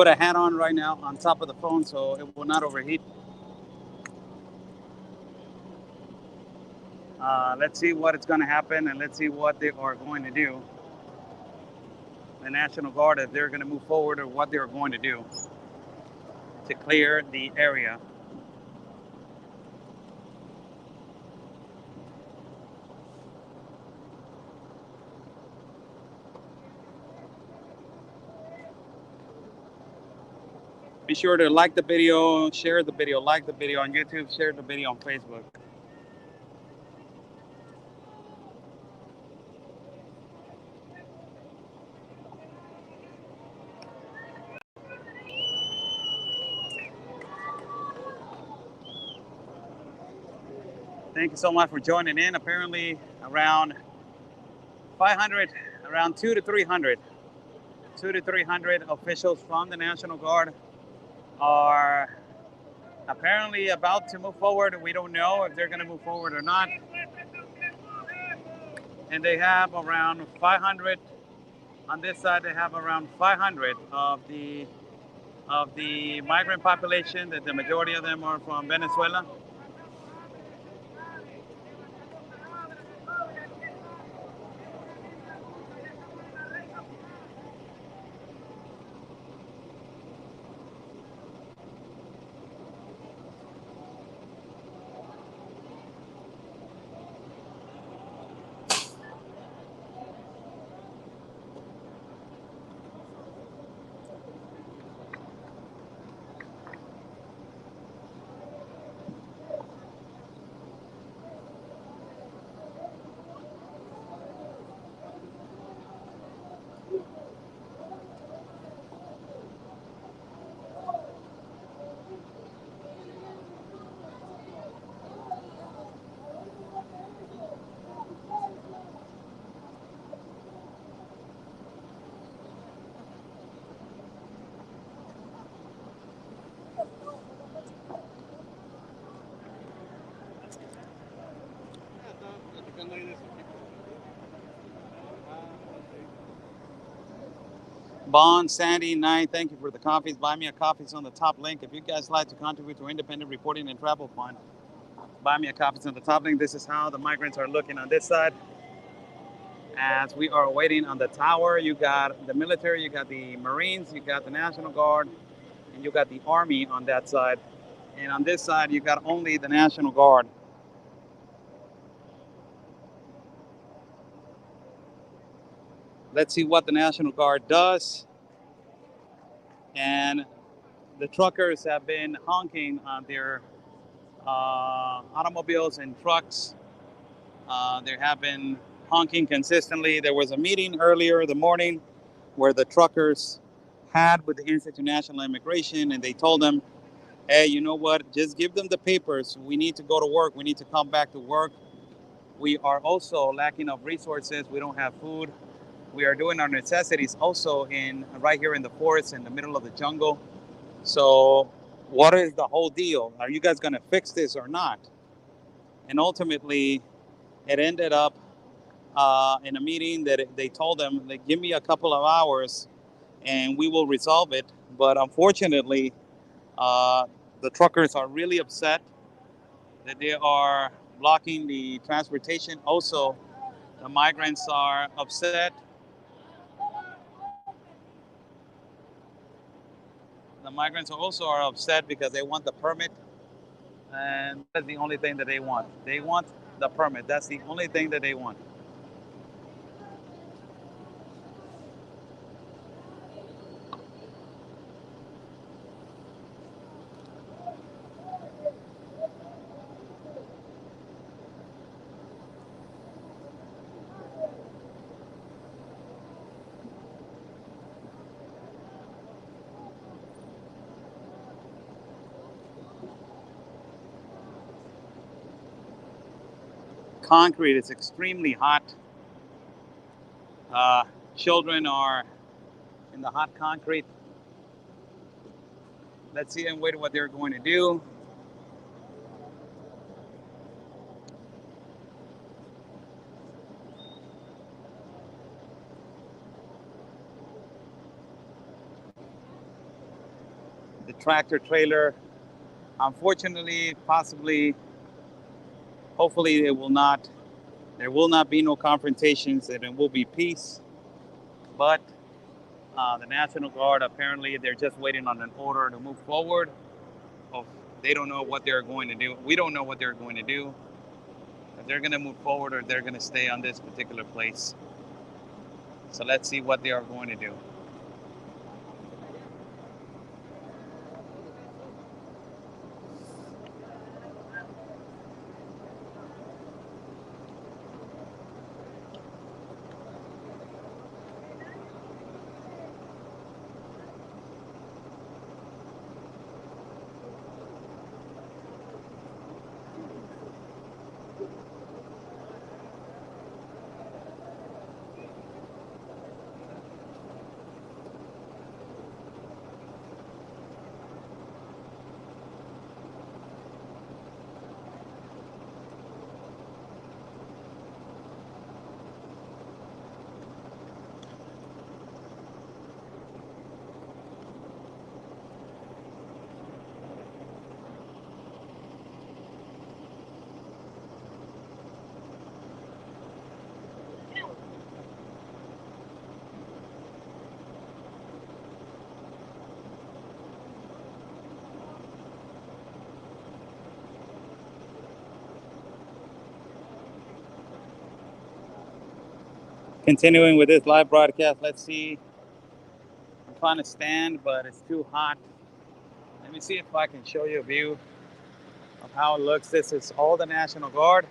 put a hat on right now on top of the phone so it will not overheat. Let's see what is going to happen, and let's see what they are going to do. The National Guard, if they're going to move forward, or what they're going to do to clear the area. Be sure to like the video, share the video, like the video on YouTube, share the video on Facebook. Thank you so much for joining in. Apparently around 500, around 200 to 300 officials from the National Guard are apparently about to move forward. We don't know if they're going to move forward or not. And they have around 500 on this side. They have around 500 of the migrant population. That the majority of them are from Venezuela. Bond, Sandy, Nine, thank you for the coffees. Buy me a coffee is on the top link. If you guys like to contribute to independent reporting and travel fund, buy me a coffee is on the top link. This is how the migrants are looking on this side. As we are waiting on the tower, you got the military, you got the Marines, you got the National Guard, and you got the Army on that side. And on this side, you got only the National Guard. Let's see what the National Guard does. And the truckers have been honking on their automobiles and trucks. They have been honking consistently. There was a meeting earlier in the morning where the truckers had with the Institute of National Immigration, and they told them, hey, you know what, just give them the papers. We need to go to work. We need to come back to work. We are also lacking of resources. We don't have food. We are doing our necessities also right here in the forest, in the middle of the jungle. So what is the whole deal? Are you guys going to fix this or not? And ultimately, it ended up in a meeting that they told them, like, give me a couple of hours and we will resolve it. But unfortunately, the truckers are really upset that they are blocking the transportation. Also, the migrants are upset. The migrants also are upset because they want the permit, and that's the only thing that they want. They want the permit. That's the only thing that they want. Concrete is extremely hot. Children are in the hot concrete. Let's see and wait what they're going to do. the tractor trailer. Unfortunately, possibly, hopefully there will not be no confrontations and it will be peace. But the National Guard, apparently they're just waiting on an order to move forward. They don't know what they're going to do. We don't know what they're going to do. If they're going to move forward or they're going to stay on this particular place. So let's see what they are going to do. Continuing with this live broadcast, let's see. I'm trying to stand, but it's too hot. Let me see if I can show you a view of how it looks. This is all the National Guard.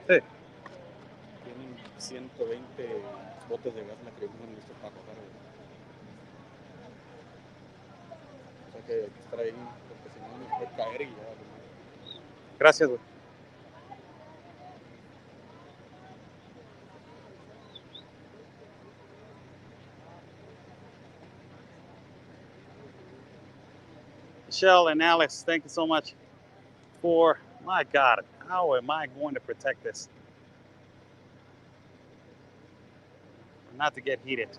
Sí. Tienen 120 botes de gas lacrimógeno listos para coger. O sea que hay que estar ahí porque si no nos puede caer y ya. Gracias, güey. Michelle and Alex, thank you so much for, my God, how am I going to protect this? Not to get heated.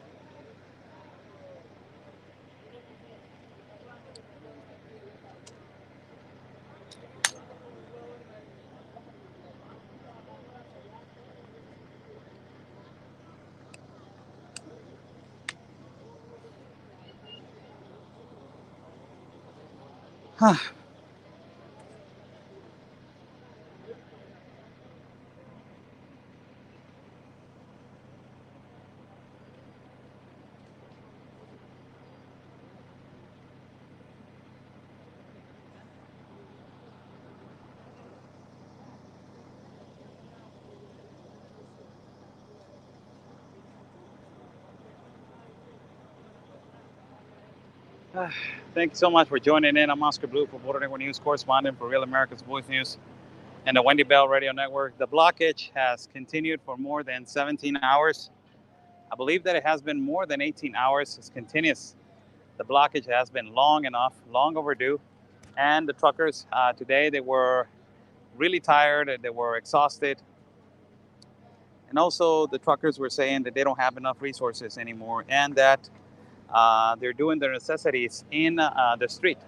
Thank you so much for joining in. I'm Oscar Blue for Border Network News, correspondent for Real America's Voice News and the Wendy Bell Radio Network. The blockage has continued for more than 17 hours. I believe that it has been more than 18 hours. It's continuous. The blockage has been long enough, long overdue. And the truckers today, they were really tired and they were exhausted. And also the truckers were saying that they don't have enough resources anymore and that they're doing their necessities in the street.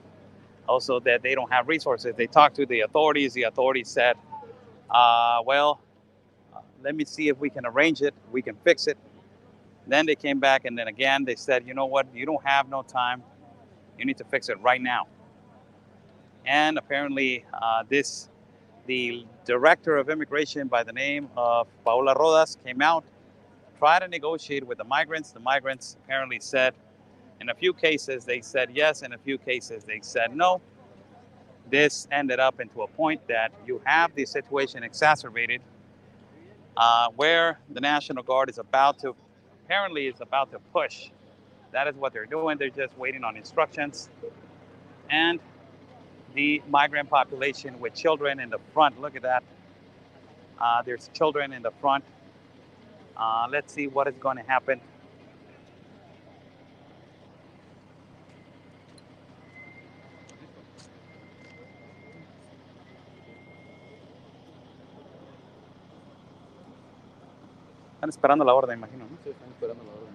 Also that they don't have resources. They talked to the authorities. The authorities said, let me see if we can arrange it. We can fix it. Then they came back and then again they said, you know what? You don't have no time. You need to fix it right now. And apparently the director of immigration by the name of Paola Rodas came out, tried to negotiate with the migrants. The migrants apparently said, in a few cases, they said yes. In a few cases, they said no. This ended up into a point that you have the situation exacerbated where the National Guard is about to push. That is what they're doing. They're just waiting on instructions. And the migrant population with children in the front, look at that. There's children in the front. Let's see what is going to happen. Están esperando la orden, imagino, ¿no? Sí, están esperando la orden.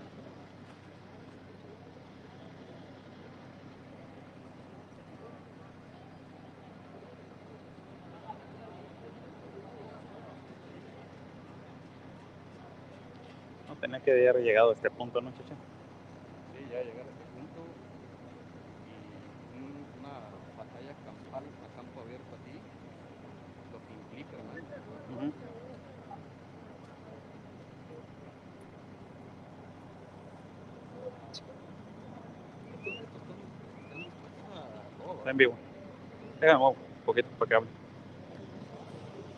No tenía que haber llegado a este punto, ¿no, Chacha? Sí, ya llegar a este punto y una batalla campal a campo abierto aquí, lo que implica, hermano. Uh-huh. Están dispuestos a todo. Está en vivo. Déjame un poquito para que hable.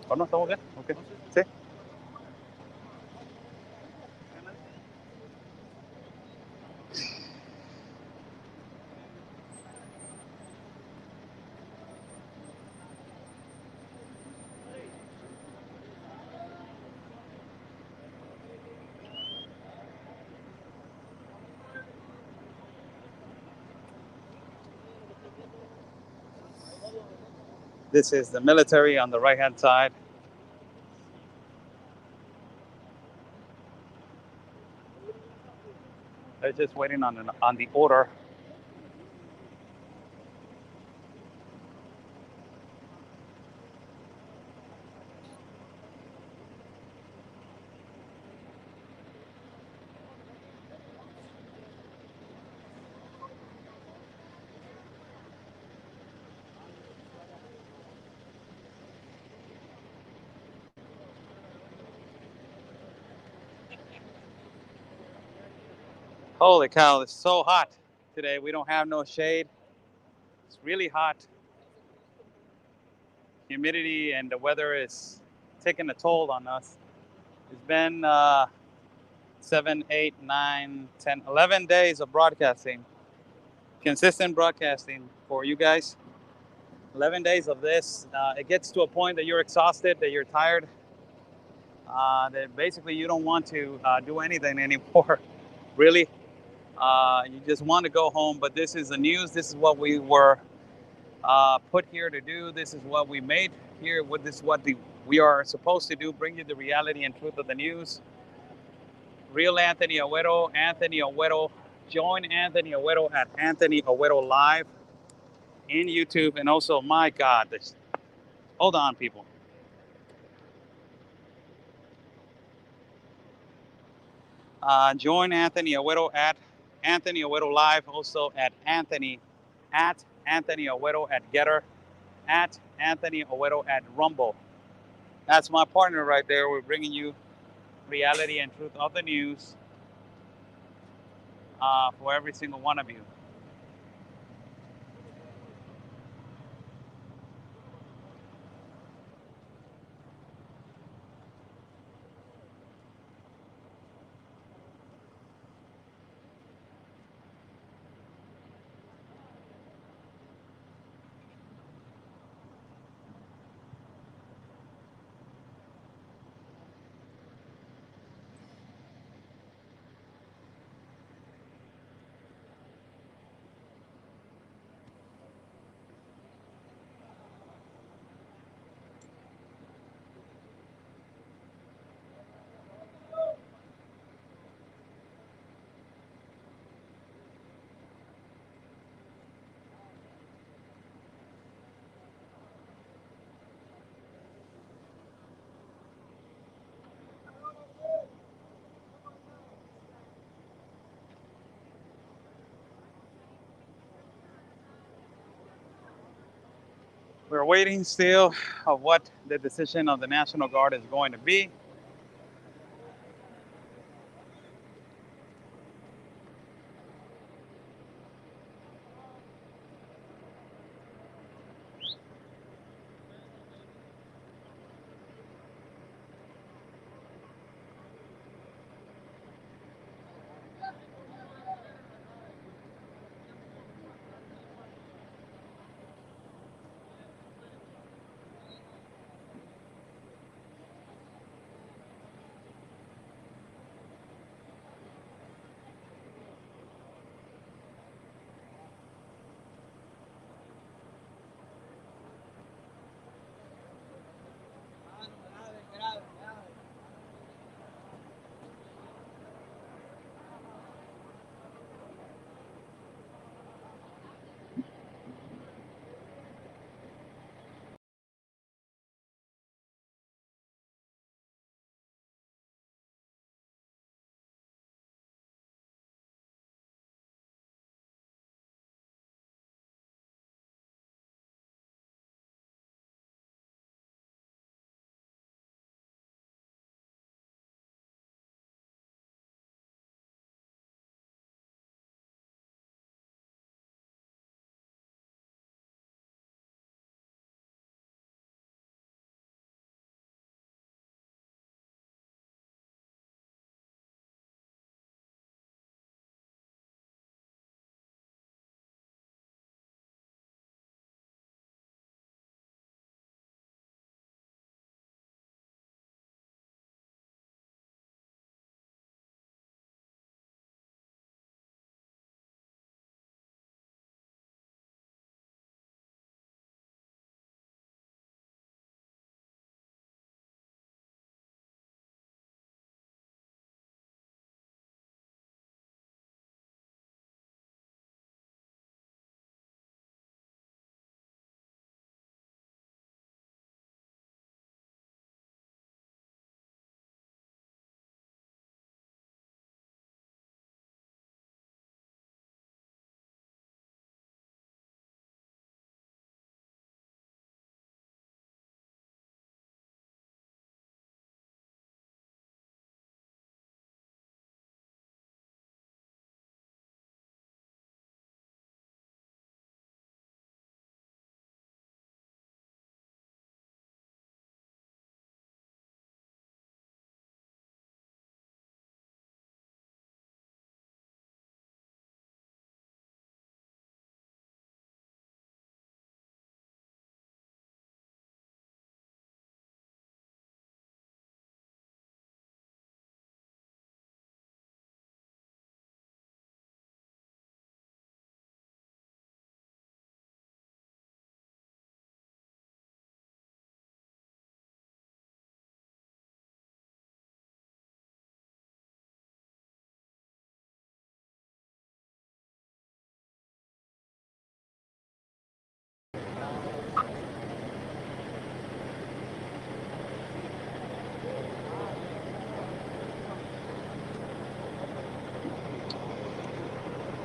¿O no? ¿Estamos bien? Okay. Sí. This is the military on the right-hand side. They're just waiting on the order. Holy cow, it's so hot today. We don't have no shade. It's really hot. Humidity and the weather is taking a toll on us. It's been 7, 8, 9, 10, 11 days of broadcasting. Consistent broadcasting for you guys. 11 days of this. It gets to a point that you're exhausted, that you're tired, that basically you don't want to do anything anymore, really. You just want to go home, but this is the news. This is what we were put here to do. This is what we made here. This is what we are supposed to do, bring you the reality and truth of the news. Real Anthony Agüero. Join Anthony Agüero at Anthony Agüero Live in YouTube. And also, my God, hold on, people. Join Anthony Agüero at Anthony Agüero Live, also at Anthony Agüero at Getter, at Anthony Agüero at Rumble. That's my partner right there. We're bringing you reality and truth of the news for every single one of you. We're waiting still of what the decision of the National Guard is going to be.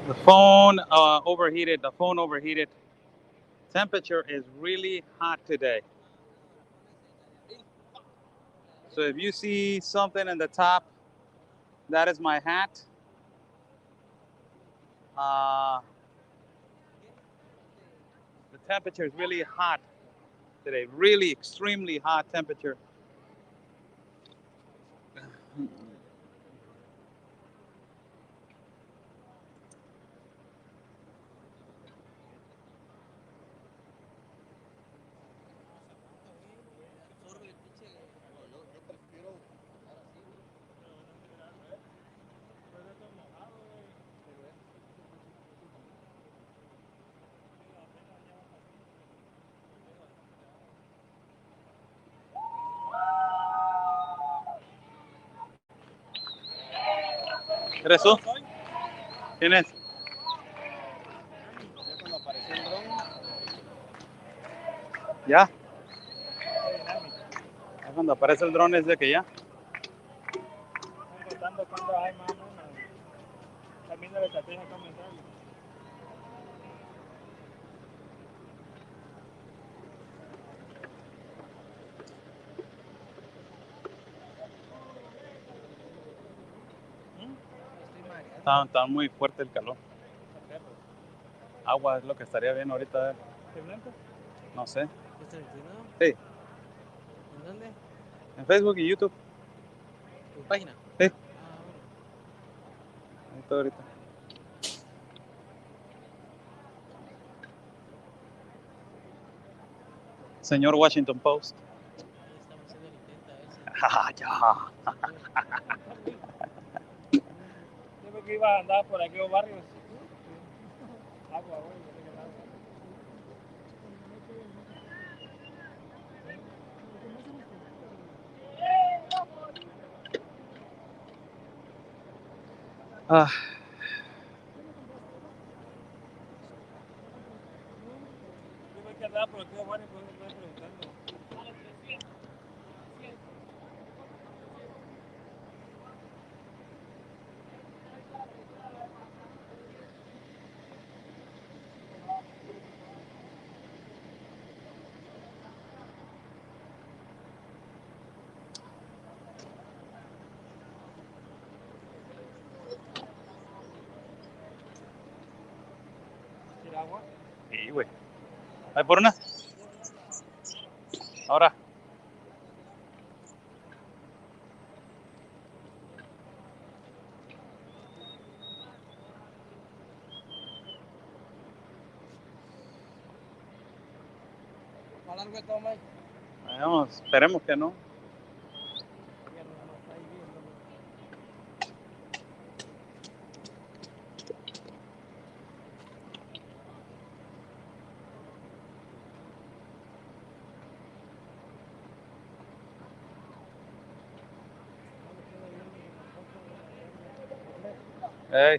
The phone overheated. The phone overheated. Temperature is really hot today. So if you see something in the top, that is my hat. Uh, the temperature is really hot today. Really extremely hot temperature. ¿Eres tú? ¿Quién es? Ya cuando apareció el dron, ¿Ya? Ya cuando aparece el dron es de que ya. Están contando cuántos hay más o menos. Están viendo la estrategia comercial. Está muy fuerte el calor. Agua es lo que estaría bien ahorita. ¿De blanco? No sé. ¿Estás entrenado? Sí. ¿En dónde? En Facebook y YouTube. ¿Tu página? Sí. Ah, bueno. Ahí está ahorita. Señor Washington Post. Ahí estamos haciendo el intento a ver si Ya. Yo creo que iba a andar por aquellos barrios. Agua, güey, yo sé que el agua. Ah. Yo creo que andaba por aquellos barrios, por eso estoy preguntando. ¿Quiere agua? Sí, güey. ¿Hay por una? Ahora. ¿Más largo de todo, Mike? Vamos, esperemos que no. Ya no está ahí bien, ¿no? Hey.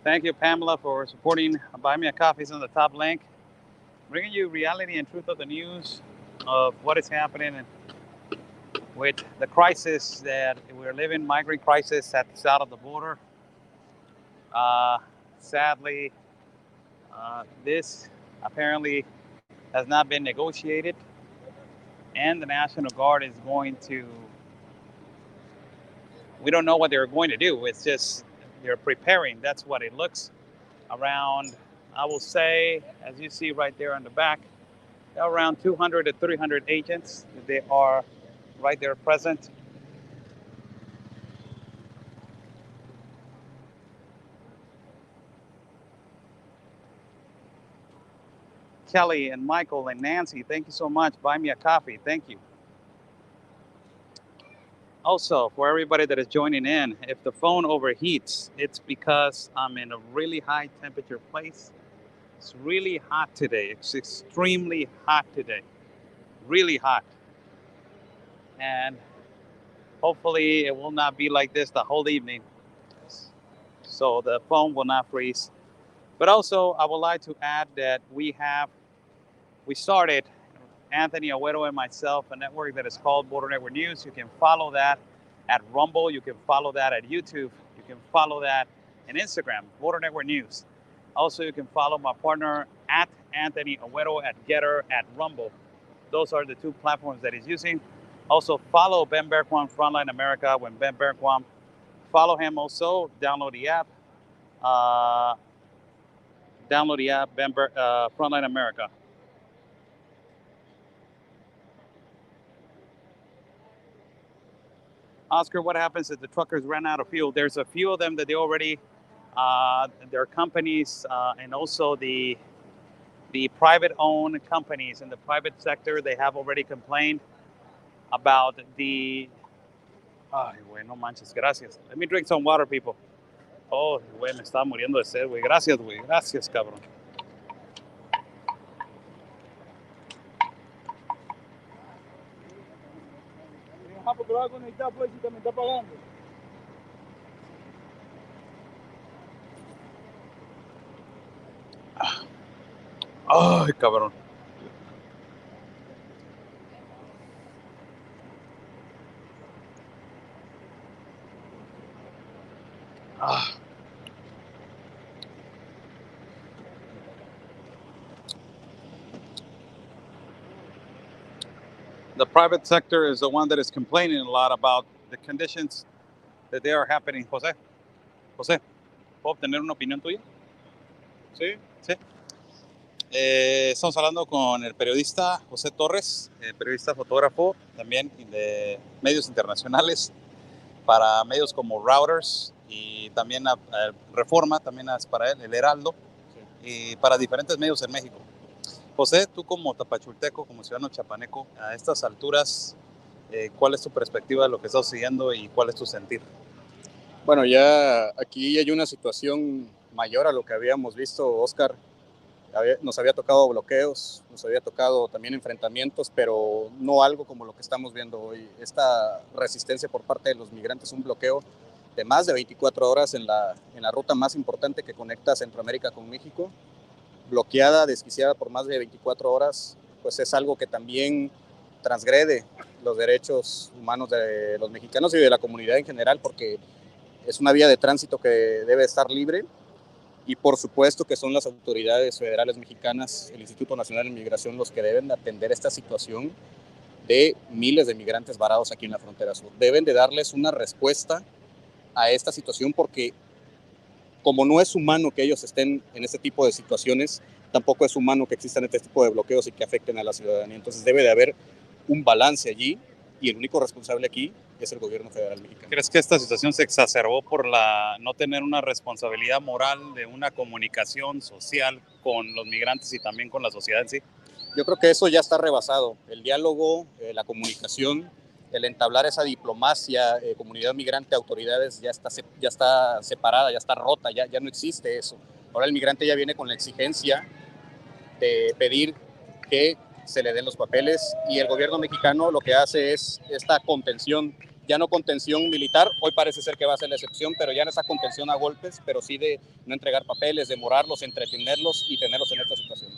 Thank you, Pamela, for supporting Buy Me a Coffee. It's on the top link. Bringing you reality and truth of the news of what is happening with the crisis that we're living, migrant crisis at the south of the border. Sadly, this apparently has not been negotiated, and the National Guard is going to, we don't know what they're going to do. It's just they're preparing. That's what it looks around. I will say, as you see right there on the back, around 200 to 300 agents. They are right there present. Kelly and Michael and Nancy, thank you so much. Buy me a coffee. Thank you. Also, for everybody that is joining in, if the phone overheats, it's because I'm in a really high temperature place. It's really hot today. It's extremely hot today. Really hot. And hopefully it will not be like this the whole evening. So the phone will not freeze. But also, I would like to add that we started, Anthony Agüero and myself, a network that is called Border Network News. You can follow that at Rumble. You can follow that at YouTube. You can follow that in Instagram, Border Network News. Also, you can follow my partner at Anthony Agüero at Getter at Rumble. Those are the two platforms that he's using. Also, follow Ben Berquam Frontline America when Ben Berquam. Follow him also. Download the app. Frontline America. Oscar, what happens if the truckers run out of fuel? There's a few of them that they already, their companies, and also the private-owned companies in the private sector, they have already complained about the. Ay, güey, no manches, gracias. Let me drink some water, people. Oh, güey, me estaba muriendo de sed, güey. Gracias, güey. Gracias, cabrón. Porque lo va a conectar, pues, si te me está pagando. Ay, cabrón. Ah. the private sector is the one that is complaining a lot about the conditions that they are happening. José, ¿puedo obtener una opinión tuya? Sí. Sí. Estamos hablando con el periodista José Torres, periodista fotógrafo también de medios internacionales para medios como Reuters y también Reforma, también es para él, el Heraldo, sí, y para diferentes medios en México. José, tú como tapachulteco, como ciudadano chapaneco, a estas alturas, ¿cuál es tu perspectiva de lo que estás siguiendo y cuál es tu sentir? Bueno, ya aquí hay una situación mayor a lo que habíamos visto, Oscar. Nos había tocado bloqueos, nos había tocado también enfrentamientos, pero no algo como lo que estamos viendo hoy. Esta resistencia por parte de los migrantes, un bloqueo de más de 24 horas en la ruta más importante que conecta Centroamérica con México, bloqueada, desquiciada por más de 24 horas, pues es algo que también transgrede los derechos humanos de los mexicanos y de la comunidad en general, porque es una vía de tránsito que debe estar libre. Y por supuesto que son las autoridades federales mexicanas, el Instituto Nacional de Migración, los que deben atender esta situación de miles de migrantes varados aquí en la frontera sur. Deben de darles una respuesta a esta situación porque como no es humano que ellos estén en este tipo de situaciones, tampoco es humano que existan este tipo de bloqueos y que afecten a la ciudadanía. Entonces debe de haber un balance allí y el único responsable aquí es el gobierno federal mexicano. ¿Crees que esta situación se exacerbó por no tener una responsabilidad moral de una comunicación social con los migrantes y también con la sociedad en sí? Yo creo que eso ya está rebasado. El diálogo, la comunicación, el entablar esa diplomacia, comunidad migrante, autoridades, ya está separada, ya está rota, ya no existe eso. Ahora el migrante ya viene con la exigencia de pedir que se le den los papeles y el gobierno mexicano lo que hace es esta contención, ya no contención militar, hoy parece ser que va a ser la excepción, pero ya no esa contención a golpes, pero sí de no entregar papeles, demorarlos, entretenerlos y tenerlos en esta situación.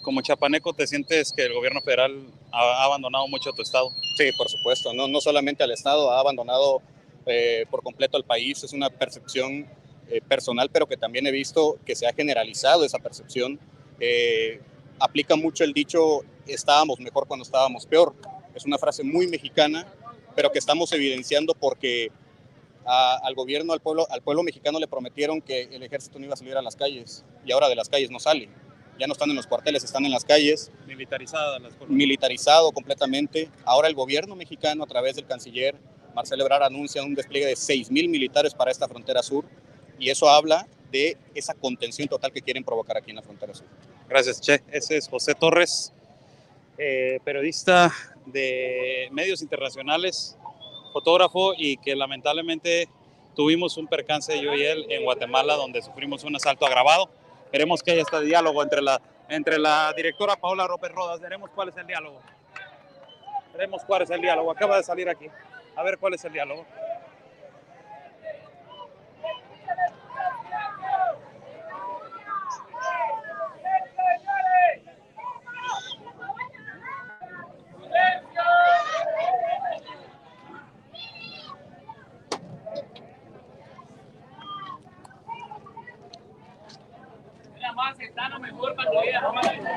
Como chapaneco, ¿te sientes que el gobierno federal ha abandonado mucho a tu estado? Sí, por supuesto, no solamente al estado, ha abandonado por completo al país, es una percepción personal, pero que también he visto que se ha generalizado esa percepción. Aplica mucho el dicho, estábamos mejor cuando estábamos peor. Es una frase muy mexicana, pero que estamos evidenciando porque al gobierno, al pueblo mexicano le prometieron que el ejército no iba a salir a las calles y ahora de las calles no sale. Ya no están en los cuarteles, están en las calles. Militarizadas las cosas. Militarizado completamente. Ahora el gobierno mexicano, a través del canciller Marcelo Ebrard, anuncia un despliegue de 6,000 militares para esta frontera sur y eso habla de esa contención total que quieren provocar aquí en la frontera sur. Gracias, Che. Ese es José Torres, periodista de medios internacionales, fotógrafo y que lamentablemente tuvimos un percance yo y él en Guatemala donde sufrimos un asalto agravado. Queremos que haya este diálogo entre la directora Paola López Rodas. Veremos cuál es el diálogo. Veremos cuál es el diálogo. Acaba de salir aquí. A ver cuál es el diálogo. Más cercano mejor para que vean, más cercano,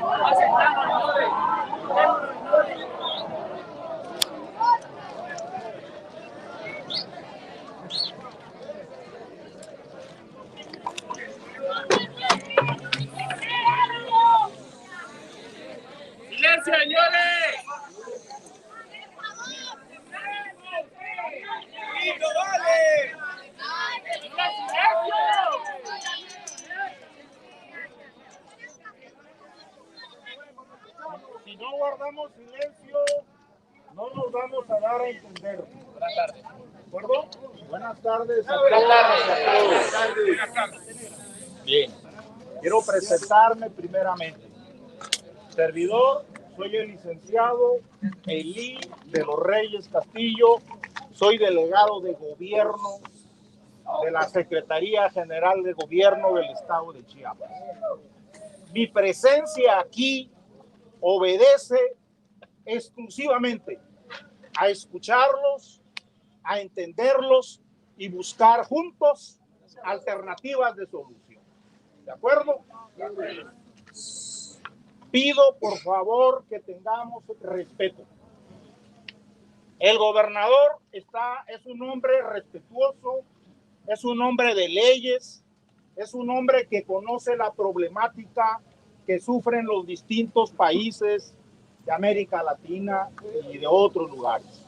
¡silencio, señores! ¡Listo, vale! ¡Silencio! Si no guardamos silencio, no nos vamos a dar a entender. Buenas tardes. ¿De acuerdo? Buenas tardes a todos. Buenas tardes. Bien. Quiero presentarme primeramente. Servidor, soy el licenciado Elí de los Reyes Castillo. Soy delegado de gobierno de la Secretaría General de Gobierno del Estado de Chiapas. Mi presencia aquí obedece exclusivamente a escucharlos, a entenderlos y buscar juntos alternativas de solución. ¿De acuerdo? pido por favor que tengamos respeto. El gobernador es un hombre respetuoso, es un hombre de leyes, es un hombre que conoce la problemática que sufren los distintos países de América Latina y de otros lugares.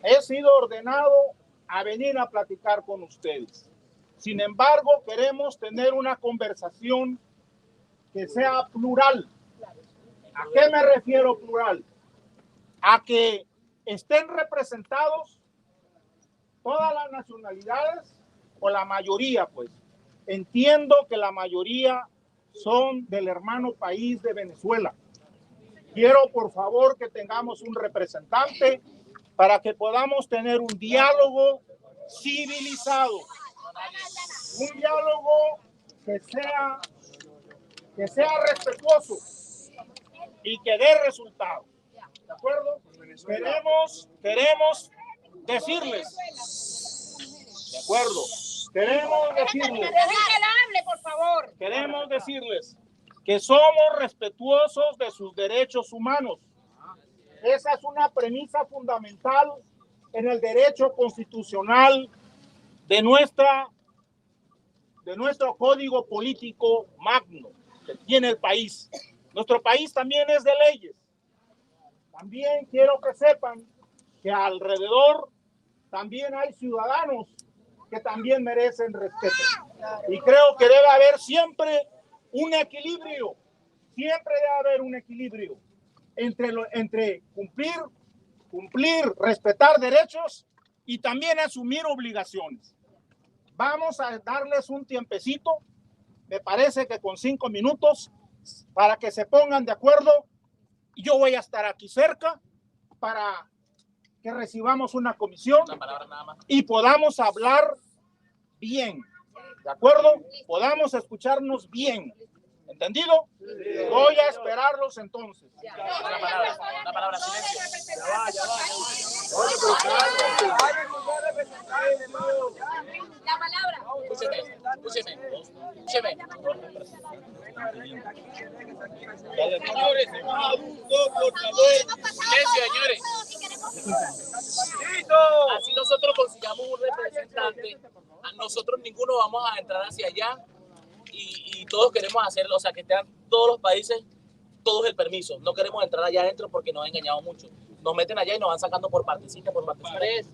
He sido ordenado a venir a platicar con ustedes. Sin embargo, queremos tener una conversación que sea plural. ¿A qué me refiero plural? A que estén representados todas las nacionalidades o la mayoría, pues. Entiendo que la mayoría son del hermano país de Venezuela. Quiero, por favor, que tengamos un representante para que podamos tener un diálogo civilizado. Un diálogo que sea respetuoso y que dé resultados. ¿De acuerdo? Queremos decirles. ¿De acuerdo? Queremos decirles que somos respetuosos de sus derechos humanos. Esa es una premisa fundamental en el derecho constitucional de nuestro código político magno que tiene el país. Nuestro país también es de leyes. También quiero que sepan que alrededor también hay ciudadanos que también merecen respeto. Y creo que debe haber siempre un equilibrio. Siempre debe haber un equilibrio entre cumplir, respetar derechos y también asumir obligaciones. Vamos a darles un tiempecito, me parece que con 5 minutos, para que se pongan de acuerdo. Yo voy a estar aquí cerca para que recibamos una comisión y podamos hablar bien, ¿de acuerdo? Podamos escucharnos bien. ¿Entendido? Voy a esperarlos entonces. Una palabra, silencio. La palabra. Escúcheme. Señores, adultos, por favor. Silencio, señores. Así nosotros consigamos un representante, a nosotros ninguno vamos a entrar hacia allá y todos queremos hacerlo, o sea, que estén todos los países, todos el permiso. No queremos entrar allá adentro porque nos han engañado mucho. Nos meten allá y nos van sacando por partecita. Entonces,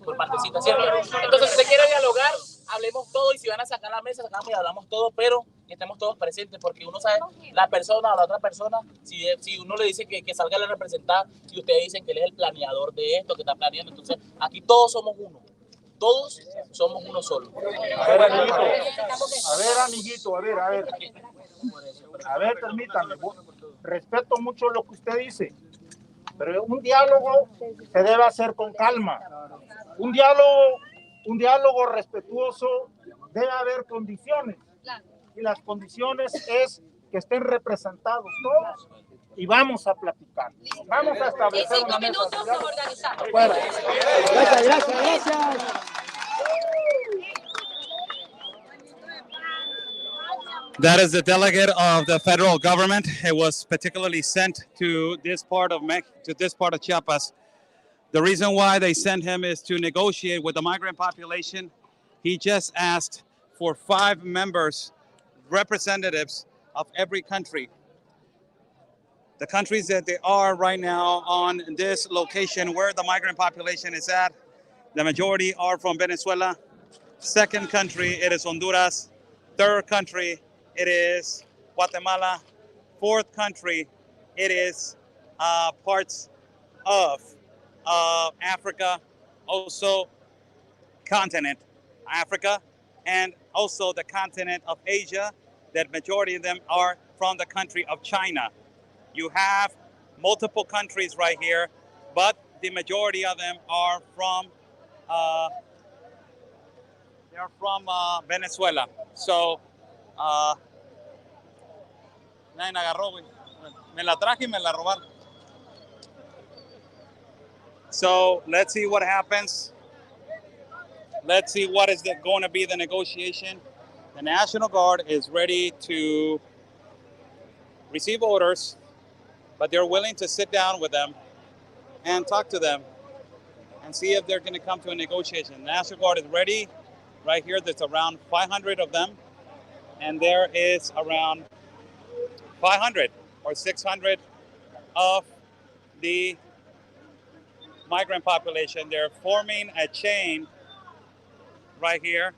si se quiere dialogar, hablemos todo, y si van a sacar la mesa, sacamos y hablamos todo, pero que estemos todos presentes, porque uno sabe, la persona o la otra persona, si uno le dice que salga la representada y ustedes dicen que él es el planeador de esto, que está planeando, entonces aquí todos somos uno. Todos somos uno solo. Amiguito, a ver, permítame. Respeto mucho lo que usted dice, pero un diálogo se debe hacer con calma. Un diálogo respetuoso, debe haber condiciones. Y las condiciones es que estén representados todos y vamos a platicar. Vamos a establecer una mesa de diálogo. Gracias. That is the delegate of the federal government. It was particularly sent to this part of Chiapas. The reason why they sent him is to negotiate with the migrant population. He just asked for 5 members, representatives of every country. The countries that they are right now on this location where the migrant population is at, the majority are from Venezuela. Second country, it is Honduras. Third country, it is Guatemala. Fourth country, it is parts of Africa, also continent Africa, and also the continent of Asia, that majority of them are from the country of China. You have multiple countries right here, but the majority of them are from Venezuela. So, nadie me agarró, güey. Me la traje y me la robaron. So let's see what happens. Let's see what is going to be the negotiation. The National Guard is ready to receive orders, but they're willing to sit down with them and talk to them and see if they're going to come to a negotiation. The National Guard is ready. Right here, there's around 500 of them, and there is around 500 or 600 of the migrant population. They're forming a chain right here.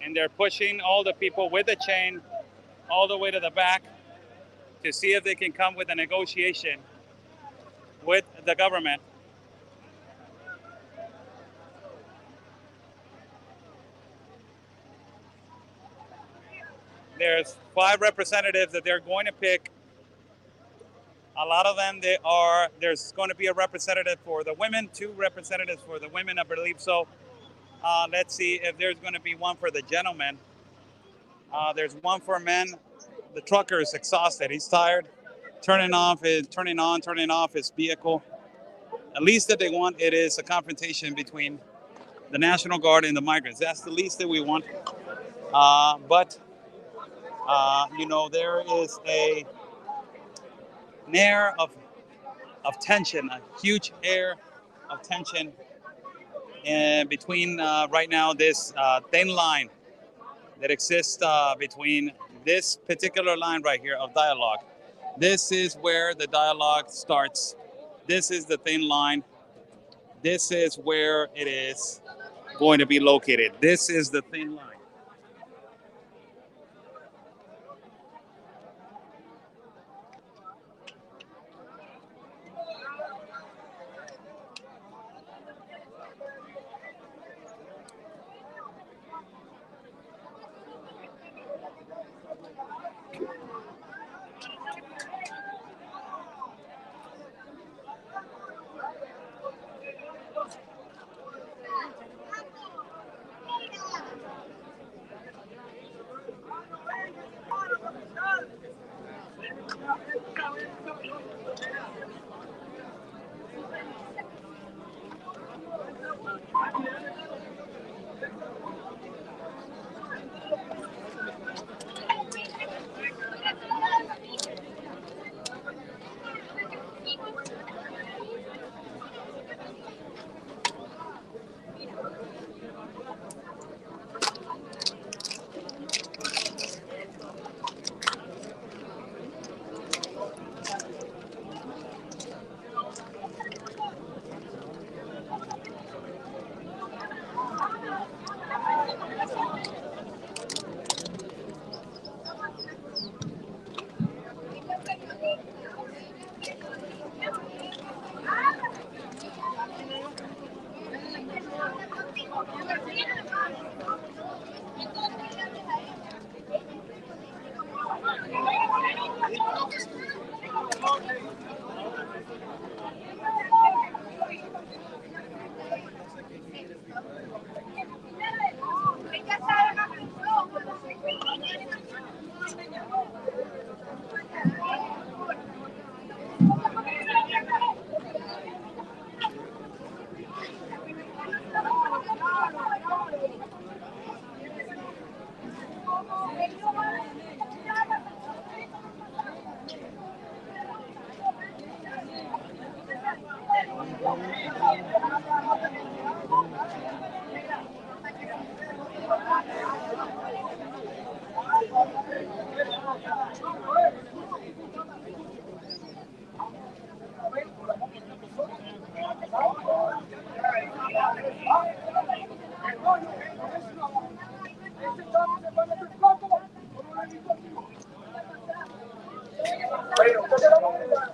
And they're pushing all the people with the chain all the way to the back to see if they can come with a negotiation with the government. There's 5 representatives that they're going to pick. A lot of them, there's going to be a representative for the women, 2 representatives for the women, I believe so. Let's see if there's going to be one for the gentlemen. There's one for men. The trucker is exhausted. He's tired. Turning off his vehicle. At least that they want, it is a confrontation between the National Guard and the migrants. That's the least that we want. But there is an air of tension, a huge air of tension between right now this thin line that exists between this particular line right here of dialogue. This is where the dialogue starts. This is the thin line. This is where it is going to be located. This is the thin line.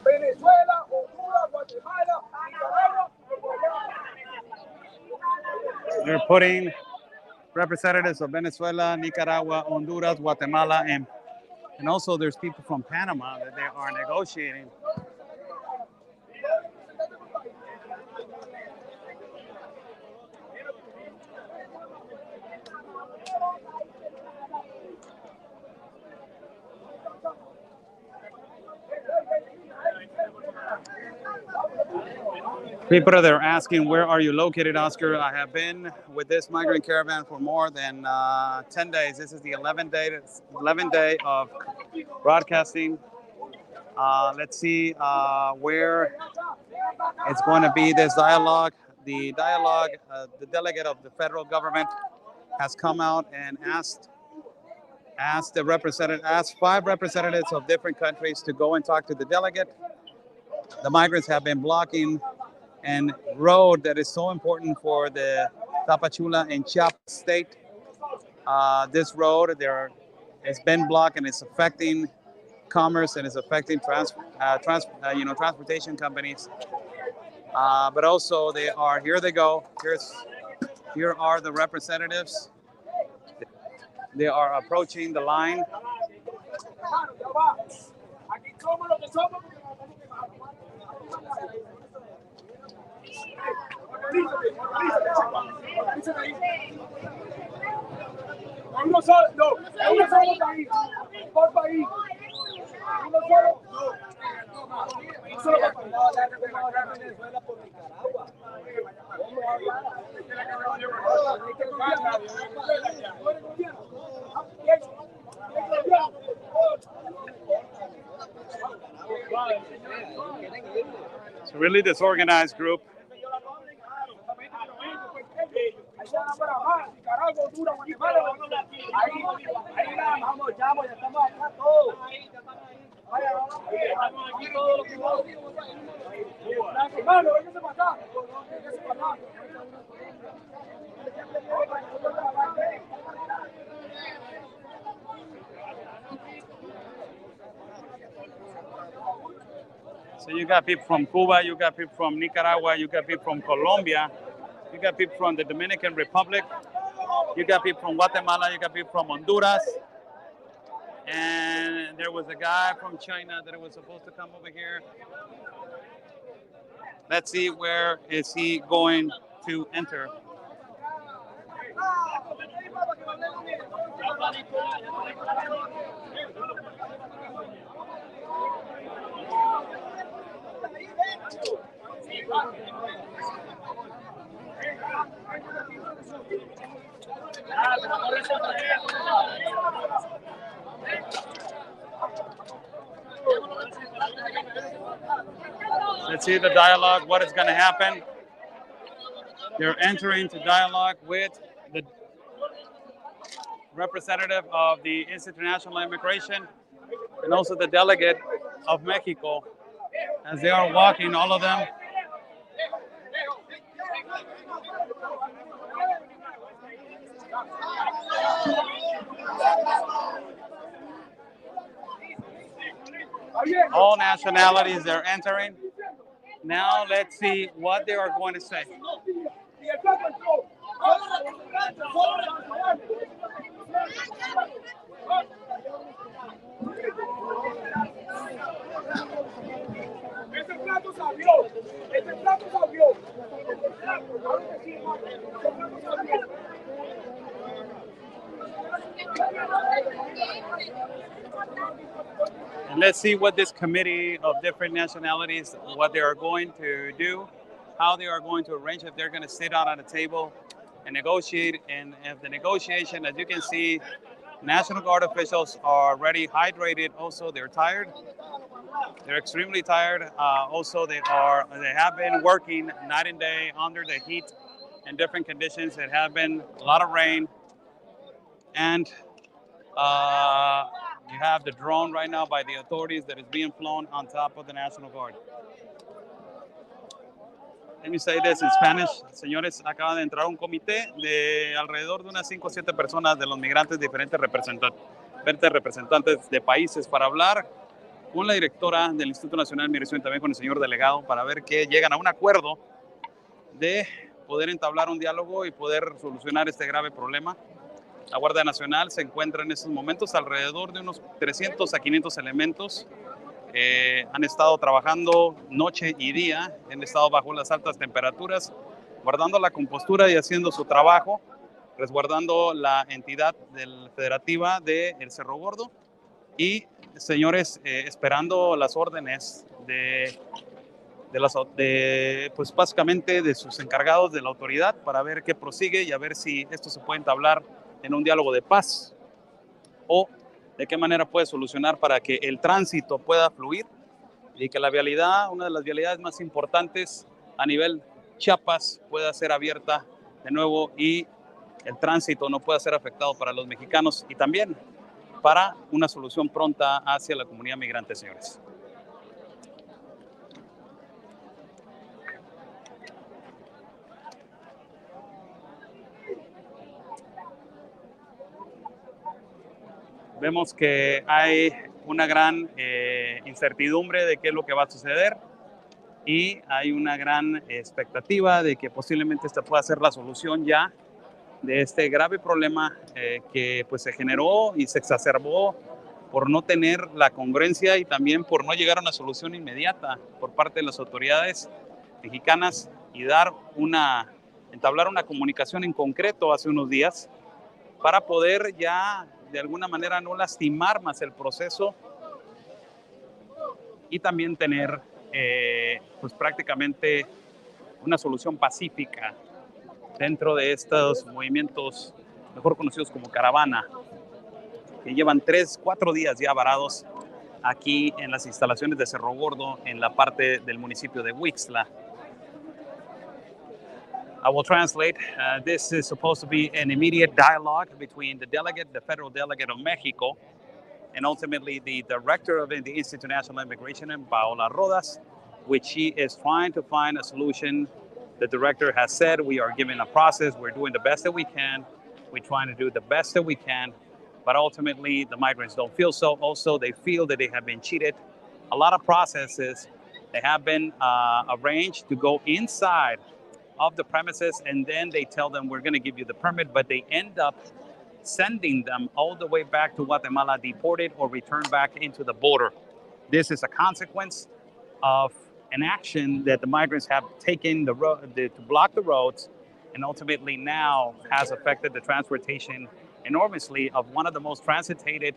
Venezuela, Honduras, Guatemala, Nicaragua. They're putting representatives of Venezuela, Nicaragua, Honduras, Guatemala, and also there's people from Panama that they are negotiating. People they're asking, where are you located, Oscar? I have been with this migrant caravan for more than 10 days. This is the 11th day of broadcasting. Let's see where it's going to be this dialogue. The dialogue, the delegate of the federal government has come out and asked five representatives of different countries to go and talk to the delegate. The migrants have been blocking a road that is so important for the Tapachula and Chiapas state. This road it's been blocked and it's affecting commerce and it's affecting transportation companies. But also here they go. Here are the representatives. They are approaching the line. It's a really disorganized group. So you got people from Cuba, you got people from Nicaragua, you got people from Colombia, you got people from the Dominican Republic, you got people from Guatemala, you got people from Honduras, and there was a guy from China that was supposed to come over here. Let's see, where is he going to enter? Let's see the dialogue, what is going to happen. They're entering to dialogue with the representative of the Institute of International Immigration and also the delegate of Mexico. As they are walking, all of them. All nationalities they're entering. Now let's see what they are going to say. And let's see what this committee of different nationalities, what they are going to do, how they are going to arrange, if they're going to sit down at a table and negotiate. And if the negotiation, as you can see, National Guard officials are already hydrated. Also, they're tired. They're extremely tired. Also, they have been working night and day under the heat in different conditions. It have been a lot of rain. And you have the drone right now by the authorities that is being flown on top of the National Guard. Let me say this in Spanish. Señores, acaba de entrar un comité de alrededor de unas 5 o 7 personas de los migrantes, diferentes representantes de países, para hablar con la directora del Instituto Nacional de Migración y también con el señor delegado, para ver que llegan a un acuerdo de poder entablar un diálogo y poder solucionar este grave problema. La Guardia Nacional se encuentra en estos momentos alrededor de unos 300 a 500 elementos. Han estado trabajando noche y día, han estado bajo las altas temperaturas, guardando la compostura y haciendo su trabajo, resguardando la entidad federativa de El Cerro Gordo y, señores, esperando las órdenes de pues básicamente de sus encargados de la autoridad para ver qué prosigue y a ver si esto se puede entablar en un diálogo de paz o de qué manera puede solucionar para que el tránsito pueda fluir y que la vialidad, una de las vialidades más importantes a nivel Chiapas, pueda ser abierta de nuevo y el tránsito no pueda ser afectado para los mexicanos y también para una solución pronta hacia la comunidad migrante, señores. Vemos que hay una gran incertidumbre de qué es lo que va a suceder y hay una gran expectativa de que posiblemente esta pueda ser la solución ya de este grave problema que pues se generó y se exacerbó por no tener la congruencia y también por no llegar a una solución inmediata por parte de las autoridades mexicanas y entablar una comunicación en concreto hace unos días para poder ya de alguna manera no lastimar más el proceso y también tener pues prácticamente una solución pacífica dentro de estos movimientos mejor conocidos como caravana, que llevan 3-4 días ya varados aquí en las instalaciones de Cerro Gordo, en la parte del municipio de Huixtla. I will translate. This is supposed to be an immediate dialogue between the federal delegate of Mexico, and ultimately the director of the Institute of National Immigration, Paola Rodas, which she is trying to find a solution. The director has said we are giving a process, we're doing the best that we can, we're trying to do the best that we can, but ultimately the migrants don't feel so. Also, they feel that they have been cheated. A lot of processes, they have been arranged to go inside of the premises, and then they tell them we're going to give you the permit, but they end up sending them all the way back to Guatemala, deported or returned back into the border. This is a consequence of an action that the migrants have taken to block the roads, and ultimately now has affected the transportation enormously of one of the most transitated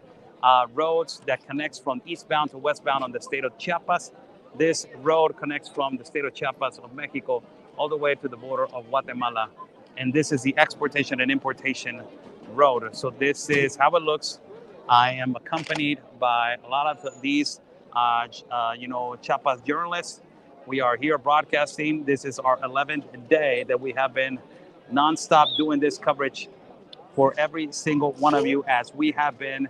roads that connects from eastbound to westbound on the state of Chiapas. This road connects from the state of Chiapas of Mexico all the way to the border of Guatemala. And this is the exportation and importation road. So this is how it looks. I am accompanied by a lot of these, Chiapas journalists. We are here broadcasting. This is our 11th day that we have been nonstop doing this coverage for every single one of you, as we have been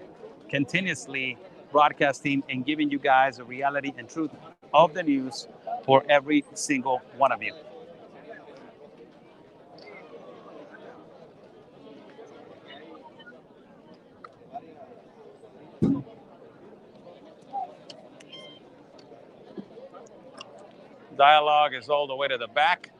continuously broadcasting and giving you guys the reality and truth of the news for every single one of you. Dialogue is all the way to the back.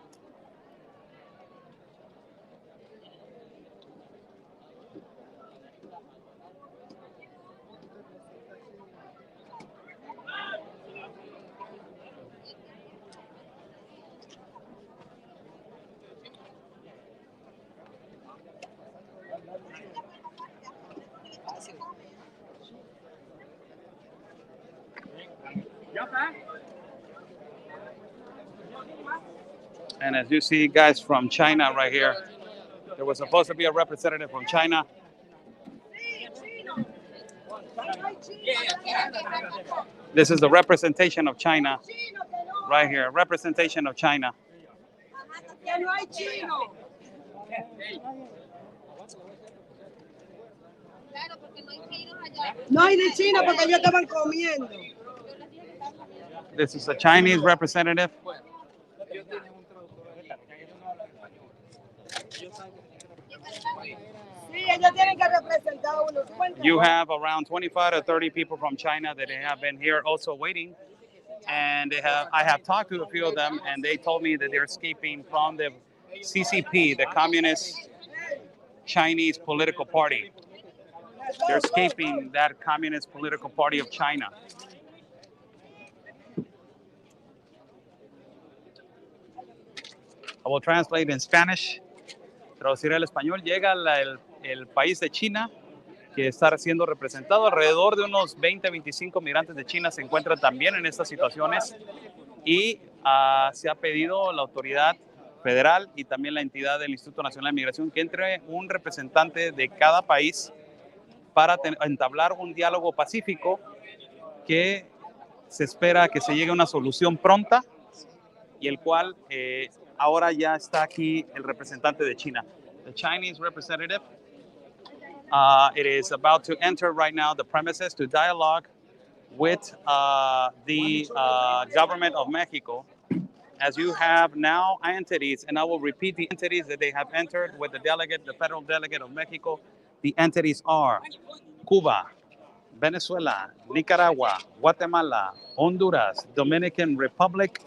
And as you see, guys from China right here, there was supposed to be a representative from China. This is the representation of China right here, representation of China. No hay de China porque ellos estaban comiendo. This is a Chinese representative. You have around 25 to 30 people from China that have been here also waiting. And I have talked to a few of them, and they told me that they're escaping from the CCP, the Communist Chinese political party. They're escaping that Communist political party of China. I will translate in Spanish. Traduciré al español. Llega el país de China, que está siendo representado. Alrededor de unos 20-25 migrantes de China se encuentran también en estas situaciones. Y se ha pedido a la autoridad federal y también la entidad del Instituto Nacional de Migración que entre un representante de cada país para entablar un diálogo pacífico que se espera que se llegue a una solución pronta y el cual ahora ya está aquí el representante de China. The Chinese representative, it is about to enter right now the premises to dialogue with the government of Mexico. As you have now entities, and I will repeat the entities that they have entered with the delegate, the federal delegate of Mexico. The entities are Cuba, Venezuela, Nicaragua, Guatemala, Honduras, Dominican Republic,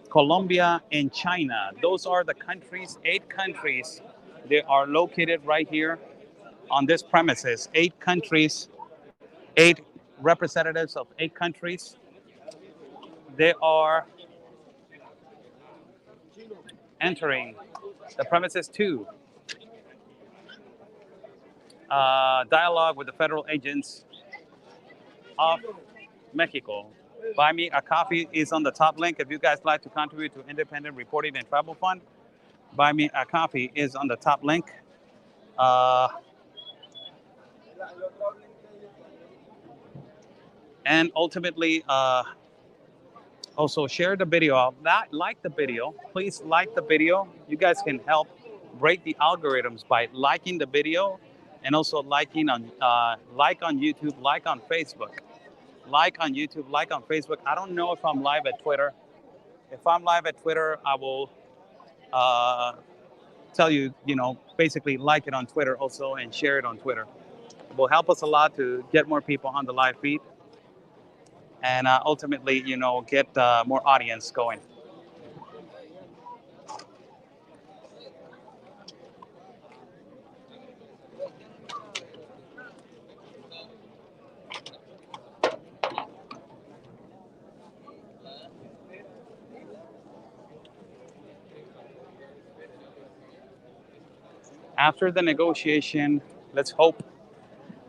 Colombia, and China. Those are the countries, 8 countries. They are located right here on this premises. 8 countries, 8 representatives of 8 countries. They are entering the premises to dialogue with the federal agents of Mexico. Buy Me a Coffee is on the top link. If you guys like to contribute to Independent Reporting and Travel Fund, Buy Me a Coffee is on the top link. And ultimately, also share the video. Like the video. Please like the video. You guys can help break the algorithms by liking the video and also liking on like on YouTube, like on Facebook. Like on YouTube, like on Facebook. I don't know if I'm live at Twitter. If I'm live at Twitter, I will tell you, basically like it on Twitter also and share it on Twitter. It will help us a lot to get more people on the live feed and ultimately, get more audience going. After the negotiation, let's hope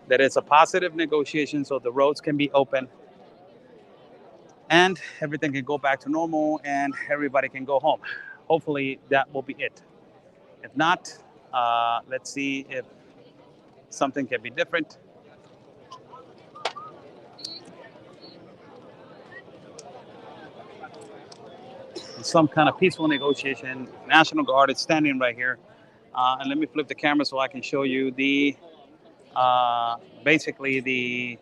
that it's a positive negotiation so the roads can be open and everything can go back to normal and everybody can go home. Hopefully that will be it. If not, let's see if something can be different. Some kind of peaceful negotiation. National Guard is standing right here. And let me flip the camera so I can show you the basically the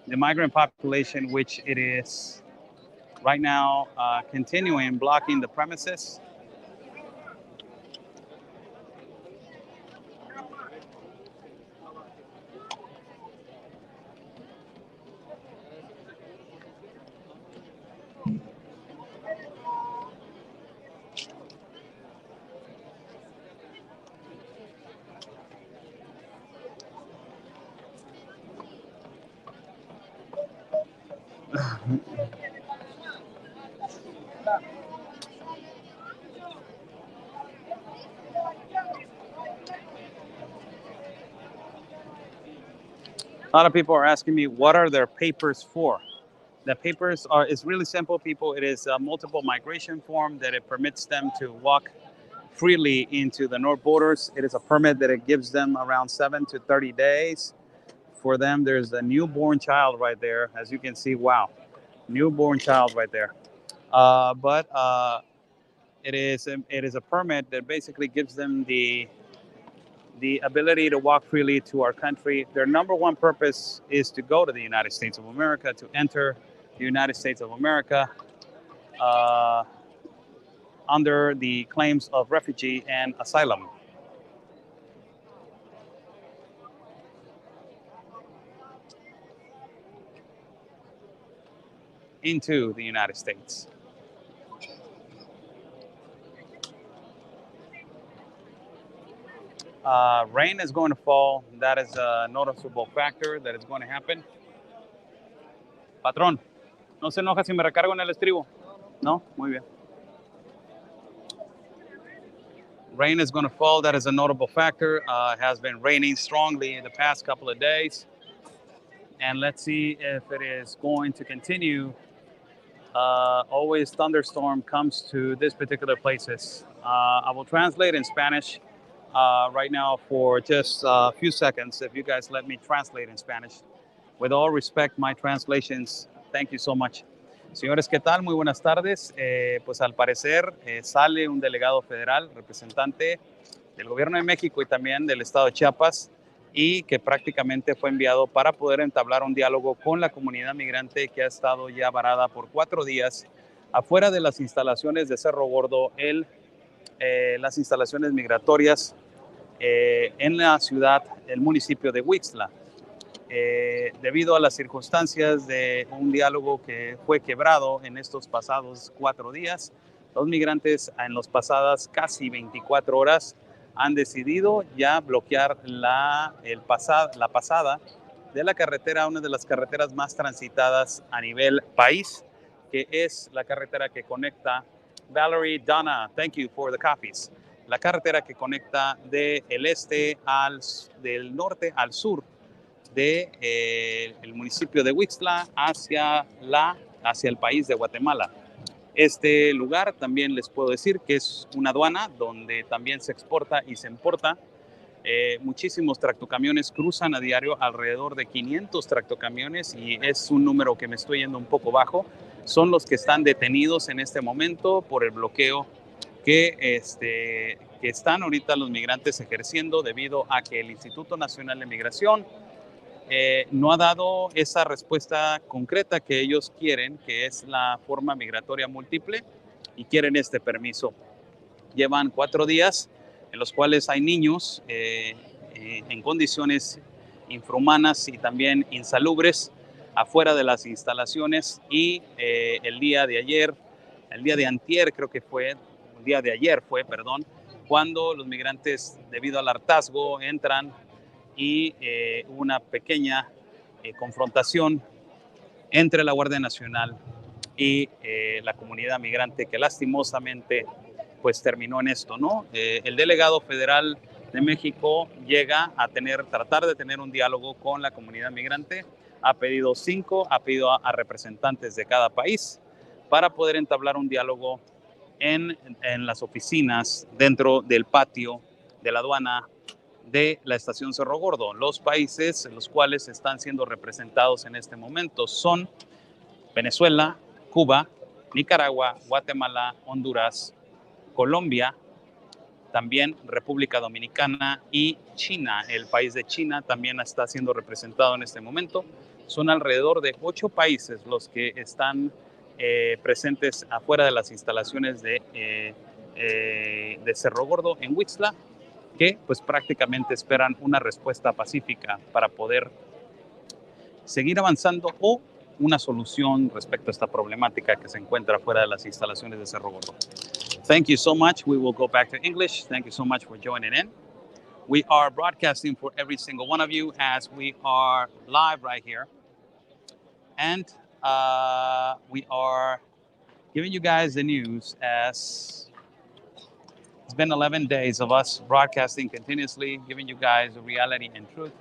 migrant population, which it is right now continuing blocking the premises. A lot of people are asking me, what are their papers for? The papers are, it's really simple, people. It is a multiple migration form that it permits them to walk freely into the north borders. It is a permit that it gives them around 7 to 30 days. For them, there's a newborn child right there. As you can see, wow, newborn child right there. But it is a permit that basically gives them the ability to walk freely to our country. Their number one purpose is to go to the United States of America, to enter the United States of America under the claims of refugee and asylum. Into the United States. Rain is going to fall. That is a noticeable factor that is going to happen. Patrón, ¿no se enoja si me recargo en el estribo? No? Muy bien. Rain is going to fall. That is a notable factor. It has been raining strongly in the past couple of days. and let's see if it is going to continue. Always thunderstorm comes to this particular places. I will translate in Spanish right now for just a few seconds. If you guys let me translate in Spanish. With all respect, my translations. Thank you so much. Señores, ¿qué tal? Muy buenas tardes. Pues al parecer sale un delegado federal, representante del gobierno de México y también del estado de Chiapas, y que prácticamente fue enviado para poder entablar un diálogo con la comunidad migrante que ha estado ya varada por 4 días afuera de las instalaciones de Cerro Gordo, las instalaciones migratorias en la ciudad, el municipio de Huixtla. Debido a las circunstancias de un diálogo que fue quebrado en estos pasados 4 días, los migrantes en las pasadas casi 24 horas han decidido ya bloquear la pasada de la carretera, una de las carreteras más transitadas a nivel país, que es la carretera que conecta Valerie, Donna, thank you for the coffees. La carretera que conecta del norte al sur de el municipio de Huixtla hacia el país de Guatemala. Este lugar también les puedo decir que es una aduana donde también se exporta y se importa. Muchísimos tractocamiones cruzan a diario, alrededor de 500 tractocamiones, y es un número que me estoy yendo un poco bajo. Son los que están detenidos en este momento por el bloqueo que están ahorita los migrantes ejerciendo debido a que el Instituto Nacional de Migración no ha dado esa respuesta concreta que ellos quieren, que es la forma migratoria múltiple, y quieren este permiso. Llevan 4 días en los cuales hay niños en condiciones infrahumanas y también insalubres afuera de las instalaciones, y el día de antier creo que fue, el día de ayer fue, perdón, cuando los migrantes, debido al hartazgo, entran y una pequeña confrontación entre la Guardia Nacional y la comunidad migrante, que lastimosamente pues terminó en esto, ¿no? El delegado federal de México llega a tratar de tener un diálogo con la comunidad migrante. Ha pedido a representantes de cada país para poder entablar un diálogo en las oficinas dentro del patio de la aduana de la estación Cerro Gordo. Los países en los cuales están siendo representados en este momento son Venezuela, Cuba, Nicaragua, Guatemala, Honduras, Colombia, también República Dominicana y China. El país de China también está siendo representado en este momento. Son alrededor de 8 países los que están presentes afuera de las instalaciones de Cerro Gordo en Huixtla, que pues prácticamente esperan una respuesta pacífica para poder seguir avanzando o una solución respecto a esta problemática que se encuentra fuera de las instalaciones de Cerro Gordo. Thank you so much. We will go back to English. Thank you so much for joining in. We are broadcasting for every single one of you as we are live right here. And we are giving you guys the news as it's been 11 days of us broadcasting continuously, giving you guys the reality and truth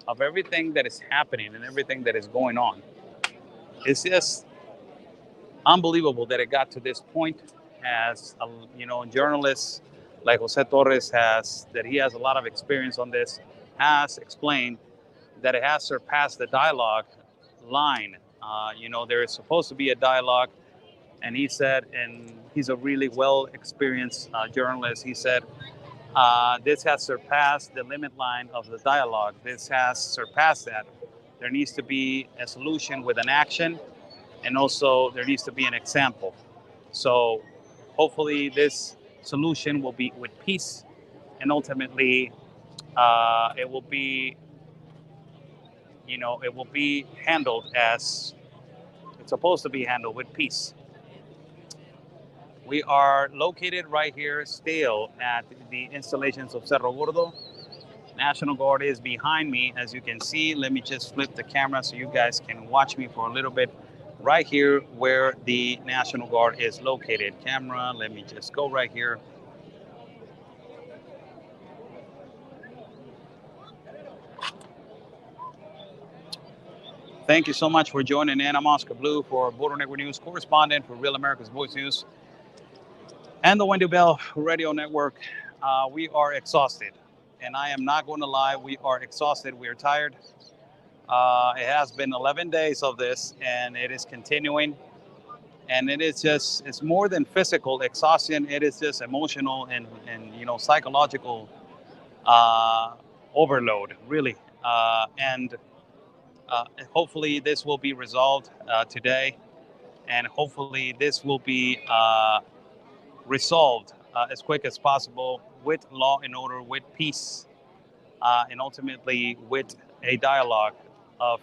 of everything that is happening and everything that is going on. It's just unbelievable that it got to this point, as journalists like Jose Torres he has a lot of experience on this, has explained that it has surpassed the dialogue line. There is supposed to be a dialogue, and he said, and he's a really well-experienced journalist, he said, this has surpassed the limit line of the dialogue. This has surpassed that. There needs to be a solution with an action, and also there needs to be an example. So hopefully this solution will be with peace, and ultimately it will be handled as it's supposed to be handled, with peace. We are located right here still at the installations of Cerro Gordo. National Guard is behind me, as you can see. Let me just flip the camera so you guys can watch me for a little bit. Right here where the National Guard is located. Camera, let me just go right here. Thank you so much for joining in. I'm Oscar Blue for Border Network News correspondent for Real America's Voice News and the Wendy Bell Radio Network. We are exhausted, and I am not going to lie. We are exhausted. We are tired. It has been 11 days of this, and it is continuing. And it is just, it's more than physical exhaustion. It is just emotional and psychological overload, really. And hopefully this will be resolved today. And hopefully this will be resolved as quick as possible with law and order, with peace, and ultimately with a dialogue of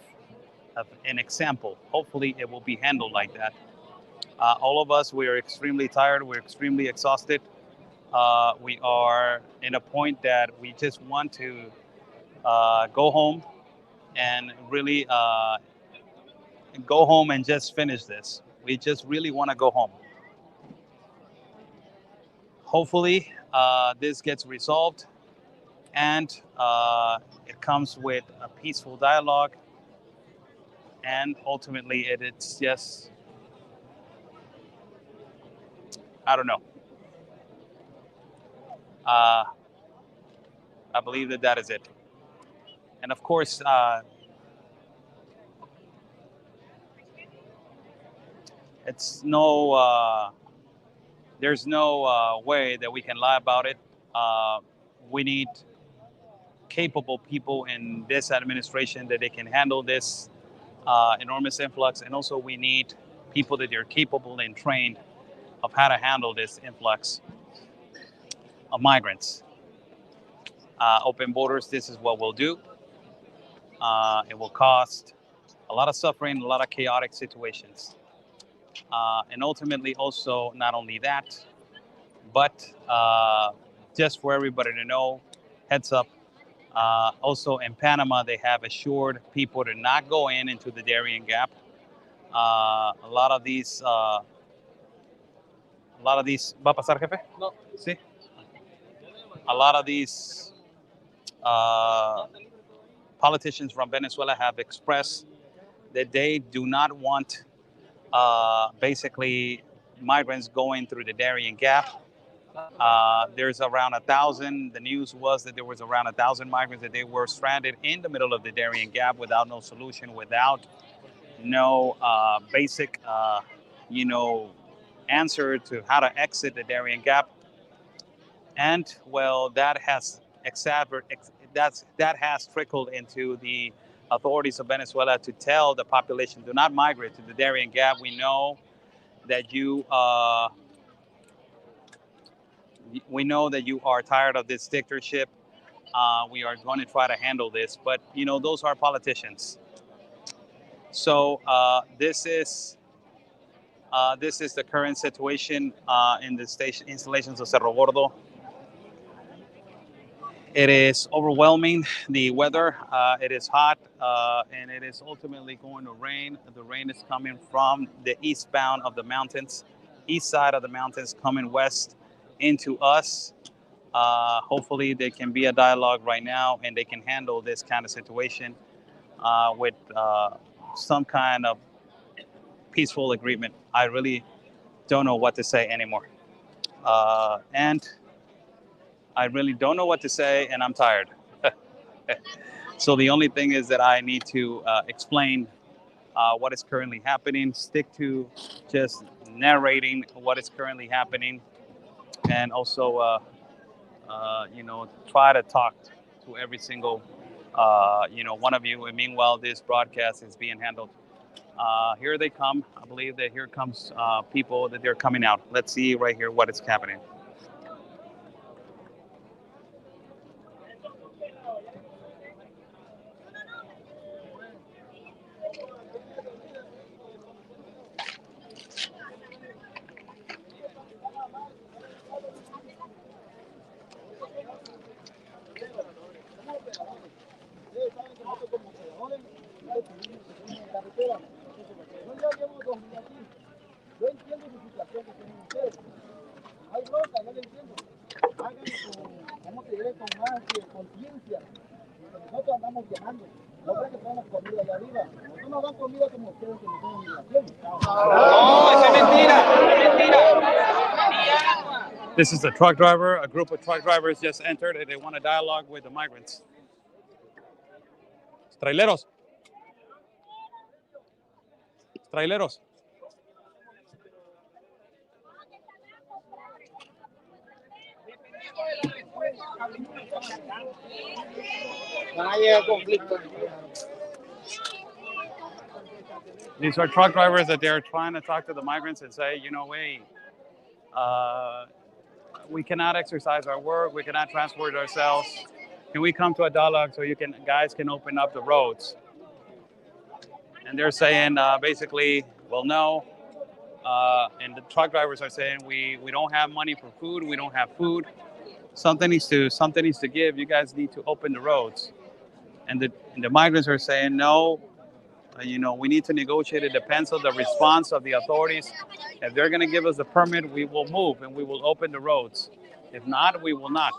an example. Hopefully it will be handled like that. All of us, we are extremely tired. We're extremely exhausted. We are in a point that we just want to go home and really go home and just finish this. We just really want to go home. Hopefully, this gets resolved and it comes with a peaceful dialogue. And ultimately, it's just, I don't know. I believe that is it. And of course, it's no, there's no way that we can lie about it. We need capable people in this administration that they can handle this enormous influx. And also we need people that are capable and trained of how to handle this influx of migrants. Open borders, this is what we'll do. It will cost a lot of suffering, a lot of chaotic situations. And ultimately also, not only that, but just for everybody to know, heads up, also in Panama, they have assured people to not go into the Darien Gap. A lot of these, ¿va a pasar, jefe? No. Sí. A lot of these politicians from Venezuela have expressed that they do not want basically migrants going through the Darien Gap. There's around 1,000. The news was that there was around 1,000 migrants that they were stranded in the middle of the Darien Gap without no solution, without no basic, answer to how to exit the Darien Gap. And well, that has that has trickled into the authorities of Venezuela to tell the population, do not migrate to the Darien Gap. We know that you are tired of this dictatorship. We are going to try to handle this, but those are politicians. So this is the current situation in the station installations of Cerro Gordo. It is overwhelming, the weather. It is hot, and it is ultimately going to rain. The rain is coming from the eastbound of the mountains, east side of the mountains, coming west into us. Hopefully, there can be a dialogue right now, and they can handle this kind of situation with some kind of peaceful agreement. I really don't know what to say anymore. And I really don't know what to say, and I'm tired. So the only thing is that I need to explain what is currently happening, stick to just narrating what is currently happening, and also, try to talk to every single, one of you. And meanwhile, this broadcast is being handled. Here they come. I believe that here comes people that they're coming out. Let's see right here what is happening. Yo entiendo su situación que tienen ustedes. Hay bronca, yo le entiendo. Hagan con, ¿cómo te diré? Con más conciencia. Nosotros andamos viajando. No creen que tenemos comida allá arriba. No nos dan comida como ustedes que no tienen migración. No, eso es mentira, es mentira. This is the truck driver. A group of truck drivers just entered and they want to dialogue with the migrants. Traileros. Traileros. These are truck drivers that they're trying to talk to the migrants and say, you know, hey, we cannot exercise our work, we cannot transport ourselves. Can we come to a dialogue so guys can open up the roads? And they're saying basically, well, no. And the truck drivers are saying we don't have money for food, we don't have food. Something needs to give. You guys need to open the roads. And the migrants are saying no. We need to negotiate. It depends on the response of the authorities. If they're going to give us the permit, we will move and we will open the roads. If not, we will not.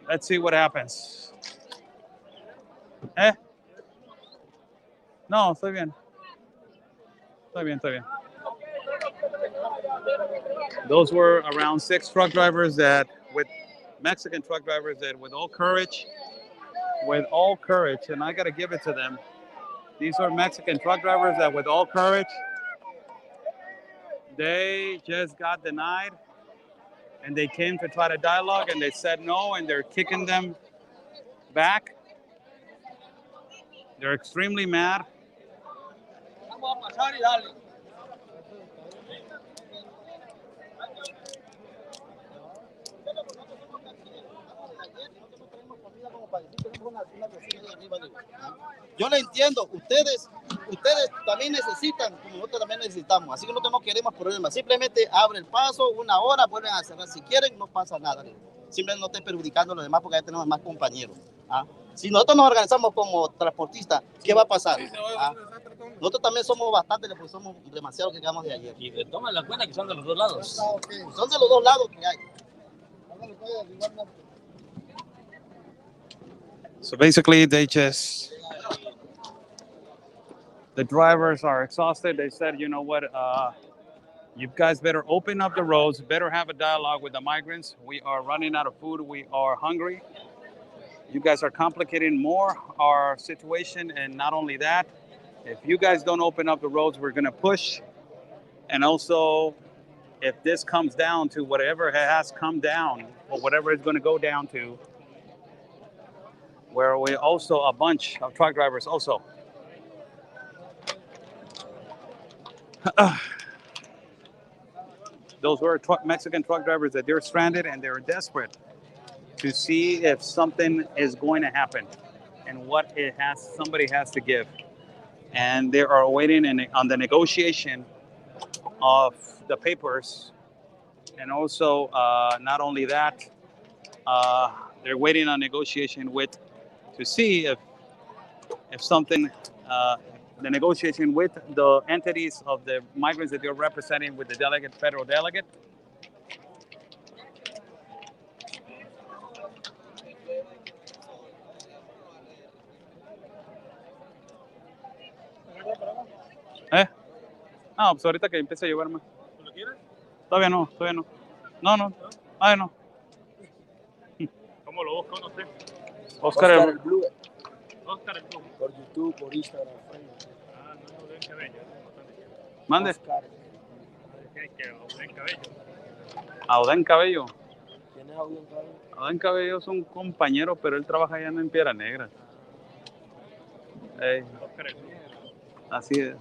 Let's see what happens. No, estoy bien. Estoy bien. Those were around 6 truck drivers Mexican truck drivers that with all courage, and I got to give it to them. These are Mexican truck drivers that with all courage, they just got denied and they came to try to dialogue and they said no and they're kicking them back. They're extremely mad. Yo le entiendo, ustedes también necesitan, como nosotros también necesitamos, así que nosotros no queremos problemas, simplemente abre el paso, 1 hora, vuelven a cerrar, si quieren no pasa nada, simplemente no estén perjudicando a los demás porque ya tenemos más compañeros. Si nosotros nos organizamos como transportistas, ¿qué va a pasar? Nosotros también somos bastantes, porque somos demasiados que quedamos de ayer. Y tomen la cuenta que son de los 2 lados. Son de los 2 lados que hay. So basically, the drivers are exhausted. They said, you know what, you guys better open up the roads, better have a dialogue with the migrants. We are running out of food. We are hungry. You guys are complicating more our situation. And not only that, if you guys don't open up the roads, we're going to push. And also, if this comes down to whatever has come down or whatever it's going to go down to, where we also a bunch of truck drivers also. Those were Mexican truck drivers that they're stranded and they're desperate to see if something is going to happen and what somebody has to give. And they are waiting on the negotiation of the papers. And also, not only that, they're waiting on negotiation to see if something, the negotiation with the entities of the migrants that they're representing with the federal delegate. No, pues ahorita que empiece a llover más. ¿Lo quieres? Todavía no. No. Ay, no. ¿Cómo lo busca usted? Oscar el Blue. Oscar el Blue. Por YouTube, por Instagram. No, Odén Cabello. Mande. Odén Cabello. A Odén Cabello. ¿Quién es Odén Cabello? Odén Cabello es un compañero, pero él trabaja allá en Piedra Negra. Oscar el Blue. Así es.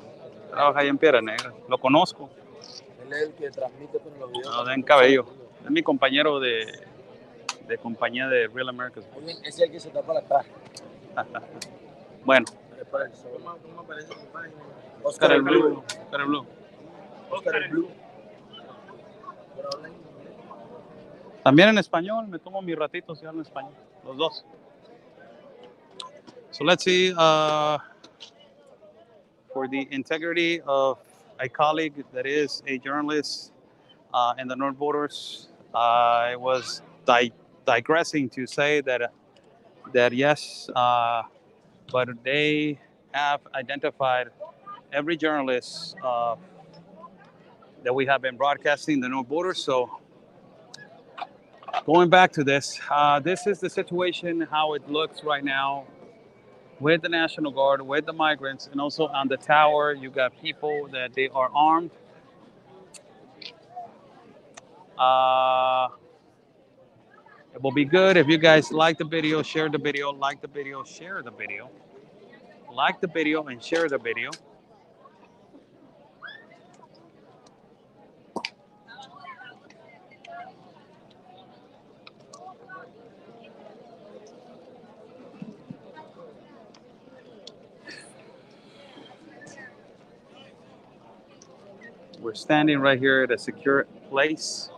Trabaja allá en Piedra Negra. Lo conozco. Él es el que transmite por los videos. Odén Cabello. Es mi compañero de compañía de Real Americans. Ese es el que se tapa la cara. Bueno. ¿Cómo aparece su página? Oscar el Blue. Oscar el Blue. Oscar el Blue. También en español. Me tomo mis ratitos ya en español. Los dos. So let's see. for the integrity of a colleague that is a journalist in the North Borders. I was digressing to say that yes, but they have identified every journalist that we have been broadcasting the North Borders. So going back to this, this is the situation, how it looks right now with the National Guard, with the migrants, and also on the tower, you got people that they are armed. It will be good if you guys like the video, share the video, like the video, share the video, like the video, and share the video. We're standing right here at a secure place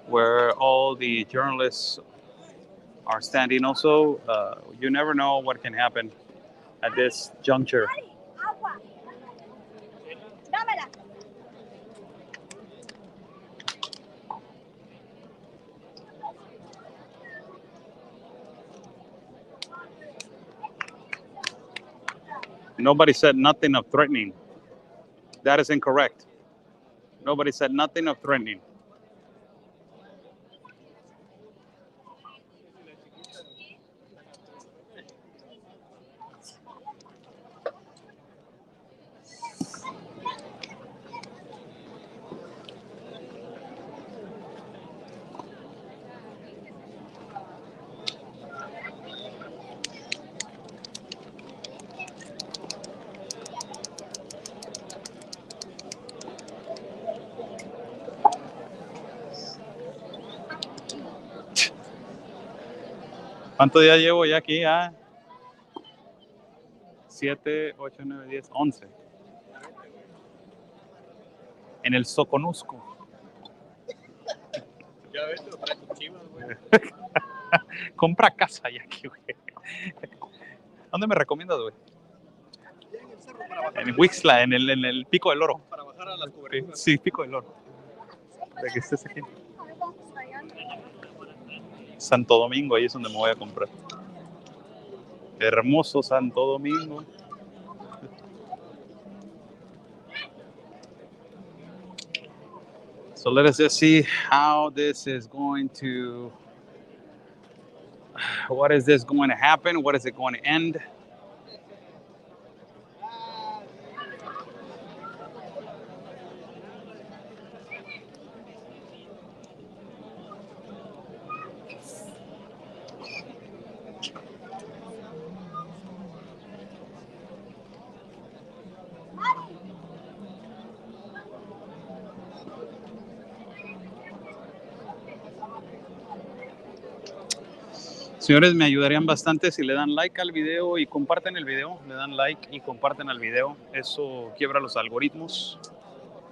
where all the journalists are standing. Also, you never know what can happen at this juncture. Nobody said nothing of threatening. That is incorrect. Nobody said nothing of threatening. ¿Cuántos días llevo ya aquí? 7, 8, 9, 10, 11. En el Soconusco. Ya ves, lo trae tus chivas, güey. Compra casa ya aquí, güey. ¿Dónde me recomiendas, güey? En Wixla, en el Pico del Oro. Para bajar a las coberturas. Sí, Pico del Oro. De que estés aquí. Santo Domingo, ahí es donde me voy a comprar. Hermoso Santo Domingo. So let us just see how this is going to, what is this going to happen? What is it going to end? Señores, me ayudarían bastante si le dan like al video y comparten el video. Le dan like y comparten el video. Eso quiebra los algoritmos.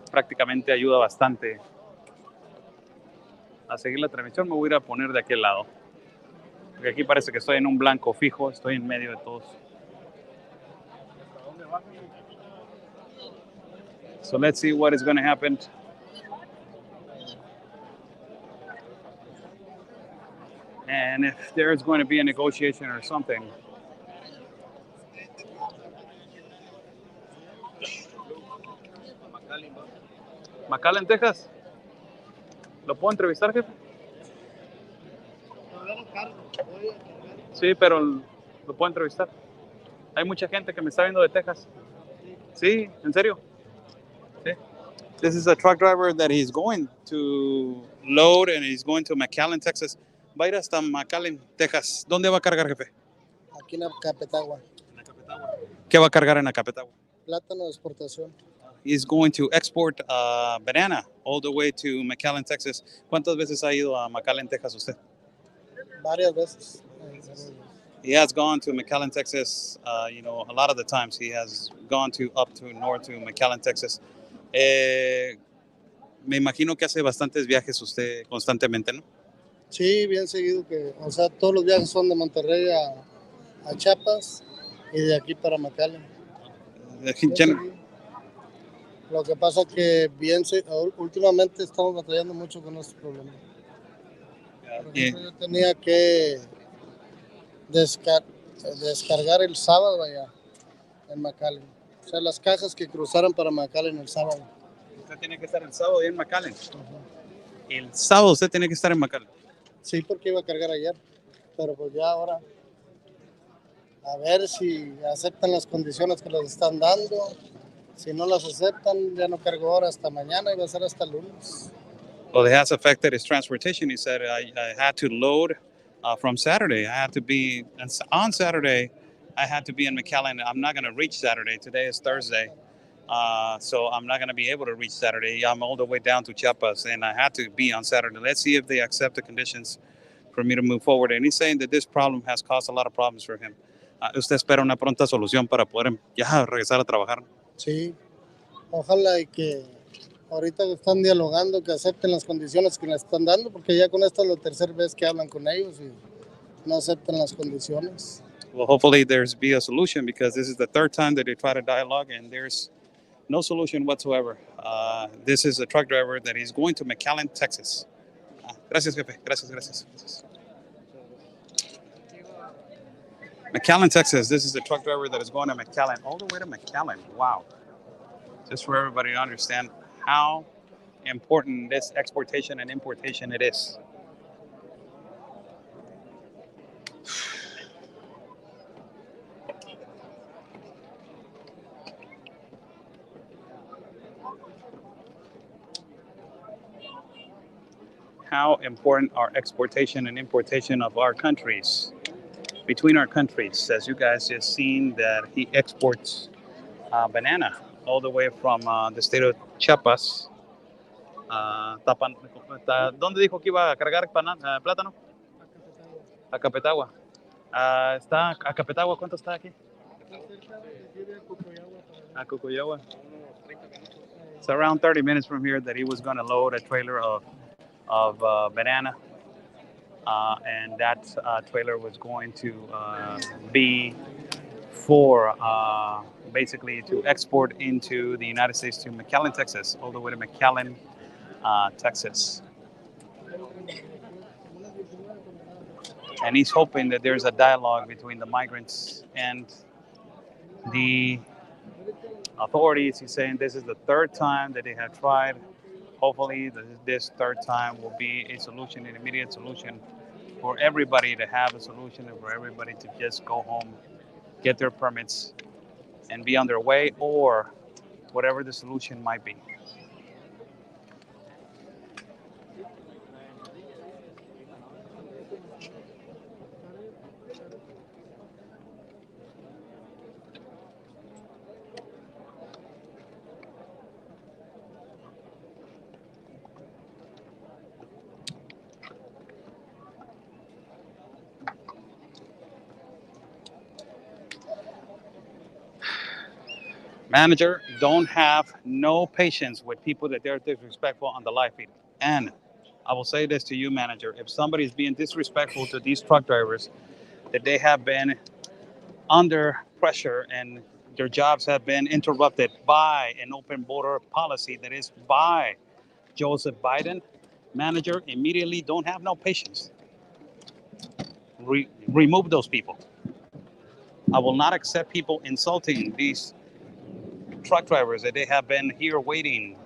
Prácticamente ayuda bastante a seguir la transmisión. Me voy a ir a poner de aquel lado. Porque aquí parece que estoy en un blanco fijo. Estoy en medio de todos. So let's see what is going to happen. And if there's going to be a negotiation or something. McAllen, Texas. ¿Lo puedo entrevistar, jefe? Sí, pero lo puedo entrevistar. Hay mucha gente que me está viendo de Texas. Sí, ¿en serio? Sí. This is a truck driver that he's going to load and he's going to McAllen, Texas. Va a ir hasta McAllen, Texas. ¿Dónde va a cargar, jefe? Aquí en Acapetagua. ¿Qué va a cargar en Acapetagua? Plátano de exportación. He's going to export banana all the way to McAllen, Texas. ¿Cuántas veces ha ido a McAllen, Texas usted? Varias veces. He has gone to McAllen, Texas. A lot of the times he has gone up to north to McAllen, Texas. Me imagino que hace bastantes viajes usted constantemente, ¿no? Sí, bien seguido todos los viajes son de Monterrey a Chiapas y de aquí para McAllen. Lo que pasa que últimamente estamos batallando mucho con este problema. Por ejemplo, yo tenía que descargar el sábado allá en McAllen. O sea, las cajas que cruzaron para McAllen el sábado. Usted tiene que estar el sábado en McAllen. El sábado usted tiene que estar en McAllen. Sí, porque iba a cargar ayer. Pero pues ya ahora, a ver si aceptan las condiciones que les están dando. Si no las aceptan, ya no cargo ahora hasta mañana y va a ser hasta el lunes. Well, it has affected his transportation. He said, I had to load from Saturday. I had to be on Saturday. I had to be in McAllen. I'm not going to reach Saturday. Today is Thursday. So I'm not going to be able to reach Saturday. I'm all the way down to Chiapas, and I had to be on Saturday. Let's see if they accept the conditions for me to move forward. And he's saying that this problem has caused a lot of problems for him. ¿Usted espera una pronta solución para poder ya regresar a trabajar? Sí, ojalá y que ahorita están dialogando, que acepten las condiciones que le están dando, porque ya con esto es la tercera vez que hablan con ellos y no aceptan las condiciones. Well, hopefully there's be a solution, because this is the third time that they try to dialogue and there's no solution whatsoever. This is a truck driver that is going to McAllen, Texas. Gracias, jefe. Gracias. McAllen, Texas. This is the truck driver that is going to McAllen, all the way to McAllen. Wow. Just for everybody to understand how important this exportation and importation it is. How important are exportation and importation of our countries, between our countries. As you guys just seen that he exports banana all the way from the state of Chiapas. ¿Dónde dijo que iba a cargar plátano? A Capetagua. ¿Está a Capetagua? ¿Cuánto está aquí? A Cocoyagua. It's around 30 minutes from here that he was going to load a trailer of banana. And that trailer was going to be for basically to export into the United States to McAllen, Texas, all the way to McAllen, Texas. And he's hoping that there's a dialogue between the migrants and the authorities. He's saying this is the third time that they have tried. Hopefully this third time will be a solution, an immediate solution for everybody to have a solution and for everybody to just go home, get their permits, and be on their way, or whatever the solution might be. Manager, don't have no patience with people that they're disrespectful on the live feed. And I will say this to you, manager, if somebody is being disrespectful to these truck drivers, that they have been under pressure and their jobs have been interrupted by an open border policy that is by Joseph Biden, manager, immediately don't have no patience. Remove those people. I will not accept people insulting these truck drivers that they have been here waiting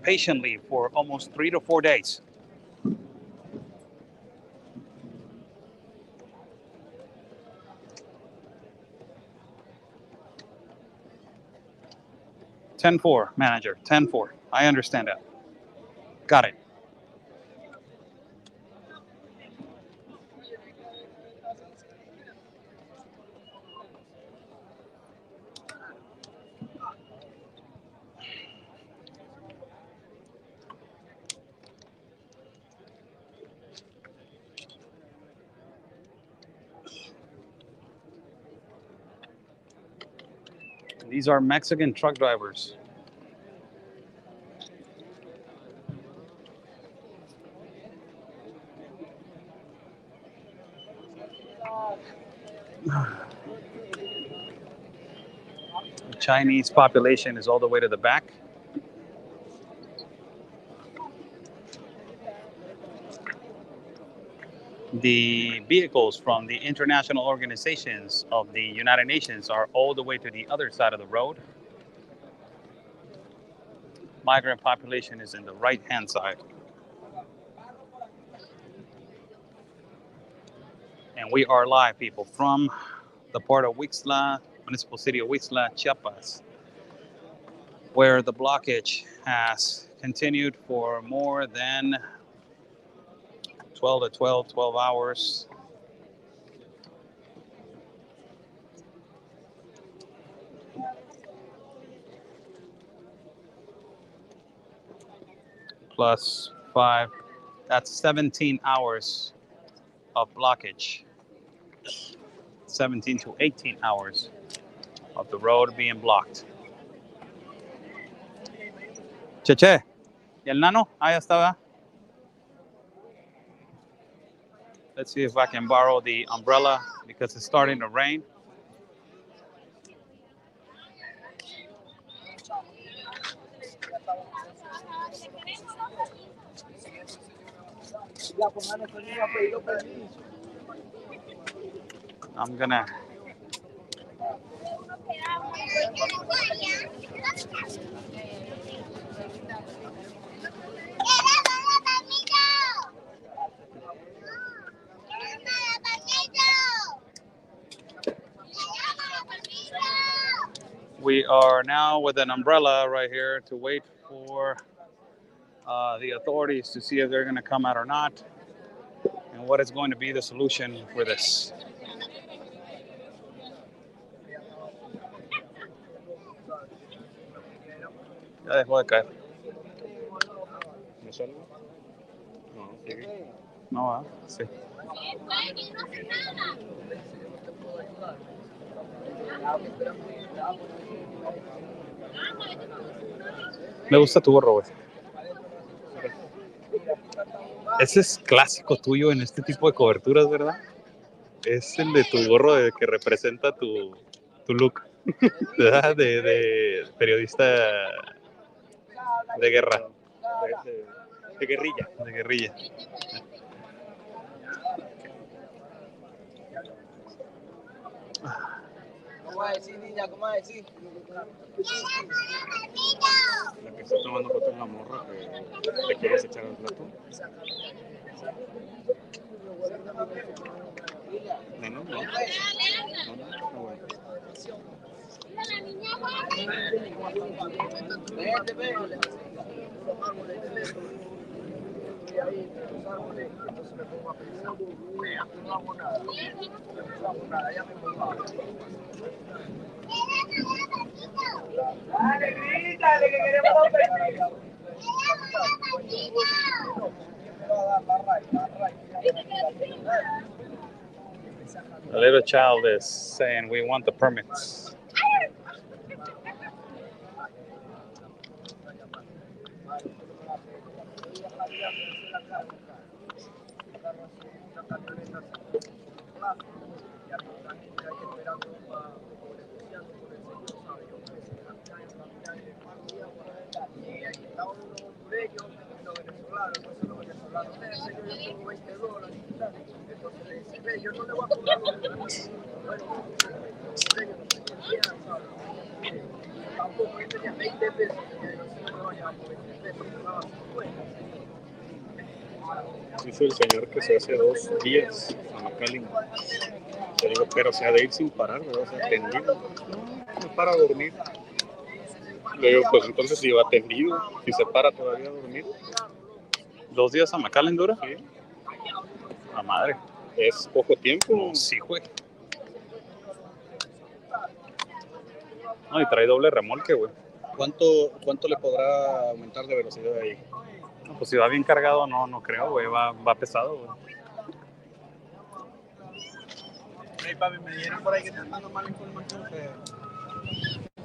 patiently for almost 3 to 4 days. $10-4, manager, 10-4. I understand that. Got it. These are Mexican truck drivers. The Chinese population is all the way to the back. The vehicles from the international organizations of the United Nations are all the way to the other side of the road. Migrant population is in the right-hand side. And we are live, people, from the port of Oixtla, municipal city of Oixtla, Chiapas, where the blockage has continued for more than 12 hours. Plus 5, that's 17 hours of blockage. 17 to 18 hours of the road being blocked. Cheche, ¿y el nano? Ah, ya estaba. Let's see if I can borrow the umbrella because it's starting to rain. I'm gonna. We are now with an umbrella right here to wait for the authorities to see if they're going to come out or not, and what is going to be the solution for this. Ya dejó de caer. ¿No sale? No, sigue. No, ¿ah? Sí. Me gusta tu gorro, güey. Ese es clásico tuyo en este tipo de coberturas, ¿verdad? Es el de tu gorro que representa tu look, ¿verdad? De periodista de guerra. De guerrilla. De guerrilla. ¿Cómo va a decir, niña? ¿Cómo va a decir? La que está tomando fotos es la morra que te quieres echar al plato. No. Vete, vete. Dale, grítale que queremos los permisos. A little child is saying we want the permits. Dice el señor que se hace 2 días a McAllen. Te digo, pero se ha de ir sin parar, ¿verdad? O sea, tendido. No para dormir. Le digo, pues entonces si va tendido, si se para todavía a dormir. 2 días a McAllen dura. Sí. A madre. Es poco tiempo. No, sí, güey. No, y trae doble remolque, güey. ¿Cuánto le podrá aumentar de velocidad ahí? No, pues si va bien cargado, no creo, güey. Va pesado, güey. Hey, papi, me dijeron por ahí que están dando mala información que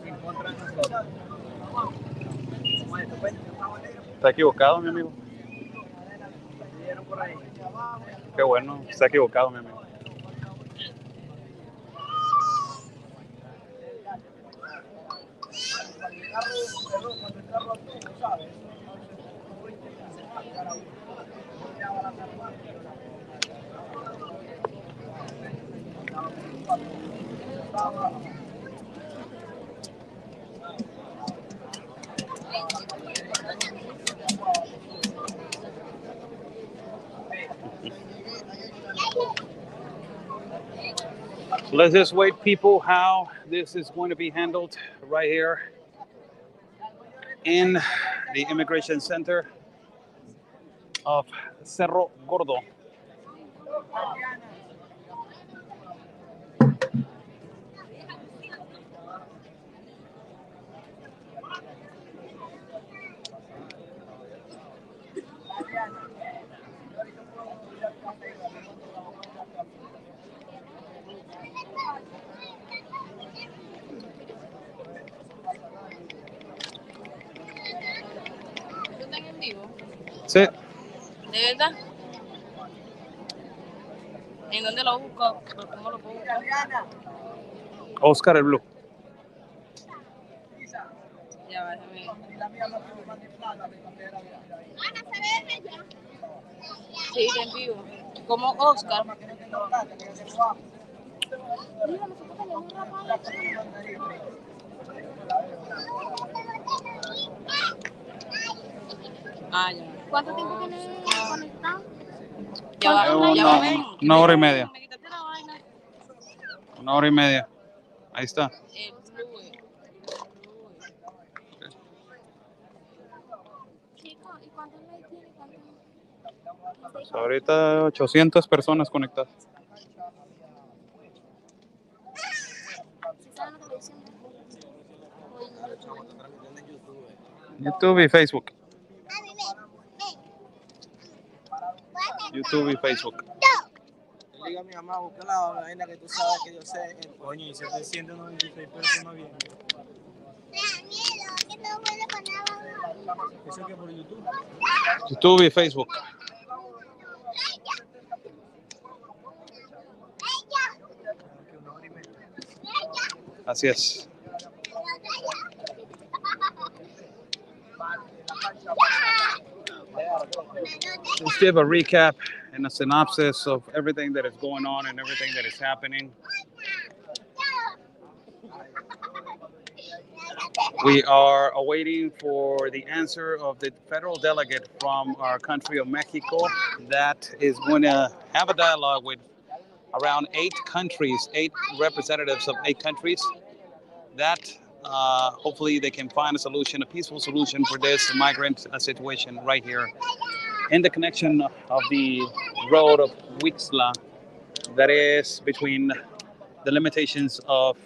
se encuentran en nosotros. Está equivocado, mi amigo. Me dijeron por ahí. Qué bueno, está equivocado, mi amigo. Let's just wait, people, how this is going to be handled right here in the immigration center of Cerro Gordo. ¿Están en vivo? Sí. ¿De verdad? ¿En dónde lo busco? ¿Cómo lo puedo buscar? Oscar el Blue. Ya va, déjame. Sí, en vivo. Como Oscar. Ah, ya. ¿Cuánto tiempo tienes conectado? Ya va, ven. Una hora y media. Me quitaste la vaina. Una hora y media. Ahí está. Chico, ¿y cuántos likes tiene? Pues ahorita 800 personas conectadas. YouTube y Facebook. YouTube y Facebook. Diga a mi mamá, busca la vaina que tú sabes que yo sé. Coño, y 796 personas viendo. ¿Eso que por YouTube? YouTube y Facebook. Así es. Let's give a recap and a synopsis of everything that is going on and everything that is happening. We are awaiting for the answer of the federal delegate from our country of Mexico that is going to have a dialogue with around 8 countries, 8 representatives of 8 countries, that hopefully they can find a solution, a peaceful solution for this migrant situation right here in the connection of the road of Huixla, that is between the limitations of,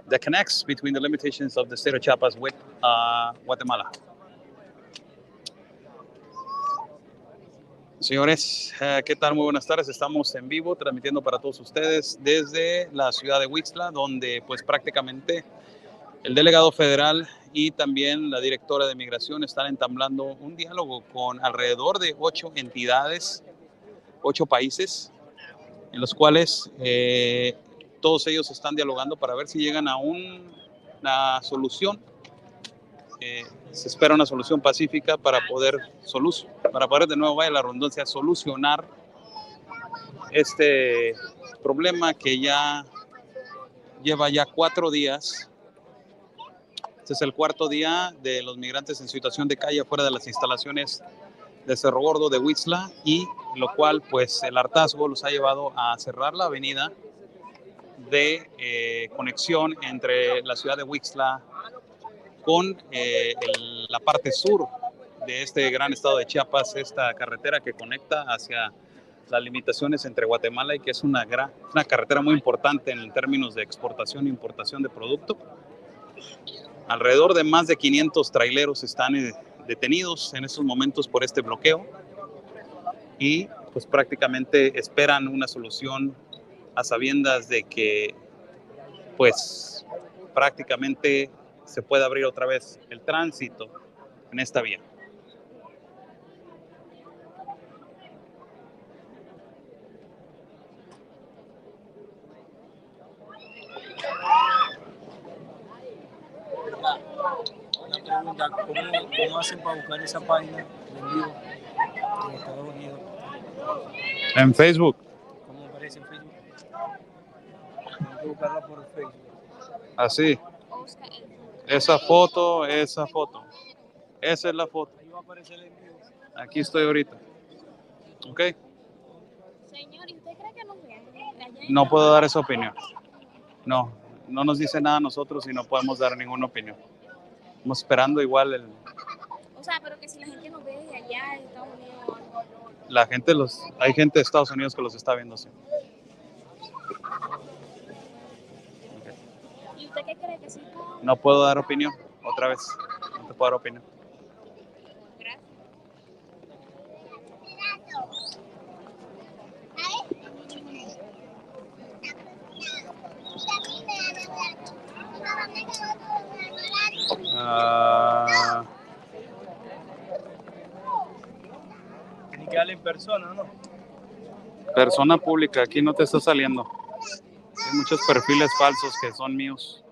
that connects between the limitations of the state of Chiapas with Guatemala. Señores, ¿qué tal? Muy buenas tardes. Estamos en vivo transmitiendo para todos ustedes desde la ciudad de Huixla, donde pues prácticamente el delegado federal y también la directora de migración están entablando un diálogo con alrededor de 8 entidades, 8 países, en los cuales todos ellos están dialogando para ver si llegan a una solución. Se espera una solución pacífica para poder de nuevo, vaya la redundancia, solucionar este problema que ya lleva ya 4 días. Este es el 4º día de los migrantes en situación de calle afuera de las instalaciones de Cerro Gordo de Huixla, y lo cual pues el hartazgo los ha llevado a cerrar la avenida de conexión entre la ciudad de Huixla con la parte sur de este gran estado de Chiapas, esta carretera que conecta hacia las limitaciones entre Guatemala, y que es una carretera muy importante en términos de exportación e importación de producto. Alrededor de más de 500 traileros están detenidos en estos momentos por este bloqueo, y pues prácticamente esperan una solución a sabiendas de que pues prácticamente se puede abrir otra vez el tránsito en esta vía. Una pregunta, ¿cómo hacen para buscar esa página de en vivo en Estados Unidos? En Facebook. ¿Cómo aparece en Facebook? que buscarla por Facebook. Así. Oscar, Esa foto, esa foto. Esa es la foto. Ahí va a aparecer el envío. Aquí estoy ahorita. ¿Ok? señor, ¿y usted cree que nos vean? No puedo dar esa opinión. No, no nos dice nada a nosotros y no podemos dar ninguna opinión. Estamos esperando igual O sea, pero que si la gente nos ve desde allá, de Estados Unidos o algo. la gente hay gente de Estados Unidos que los está viendo así. ¿Y usted qué cree que sí? No puedo dar opinión, otra vez. No te puedo dar opinión. Gracias. Ah, Tiene que darle en persona, ¿no? persona pública, aquí no te está saliendo. Hay muchos perfiles falsos que son míos.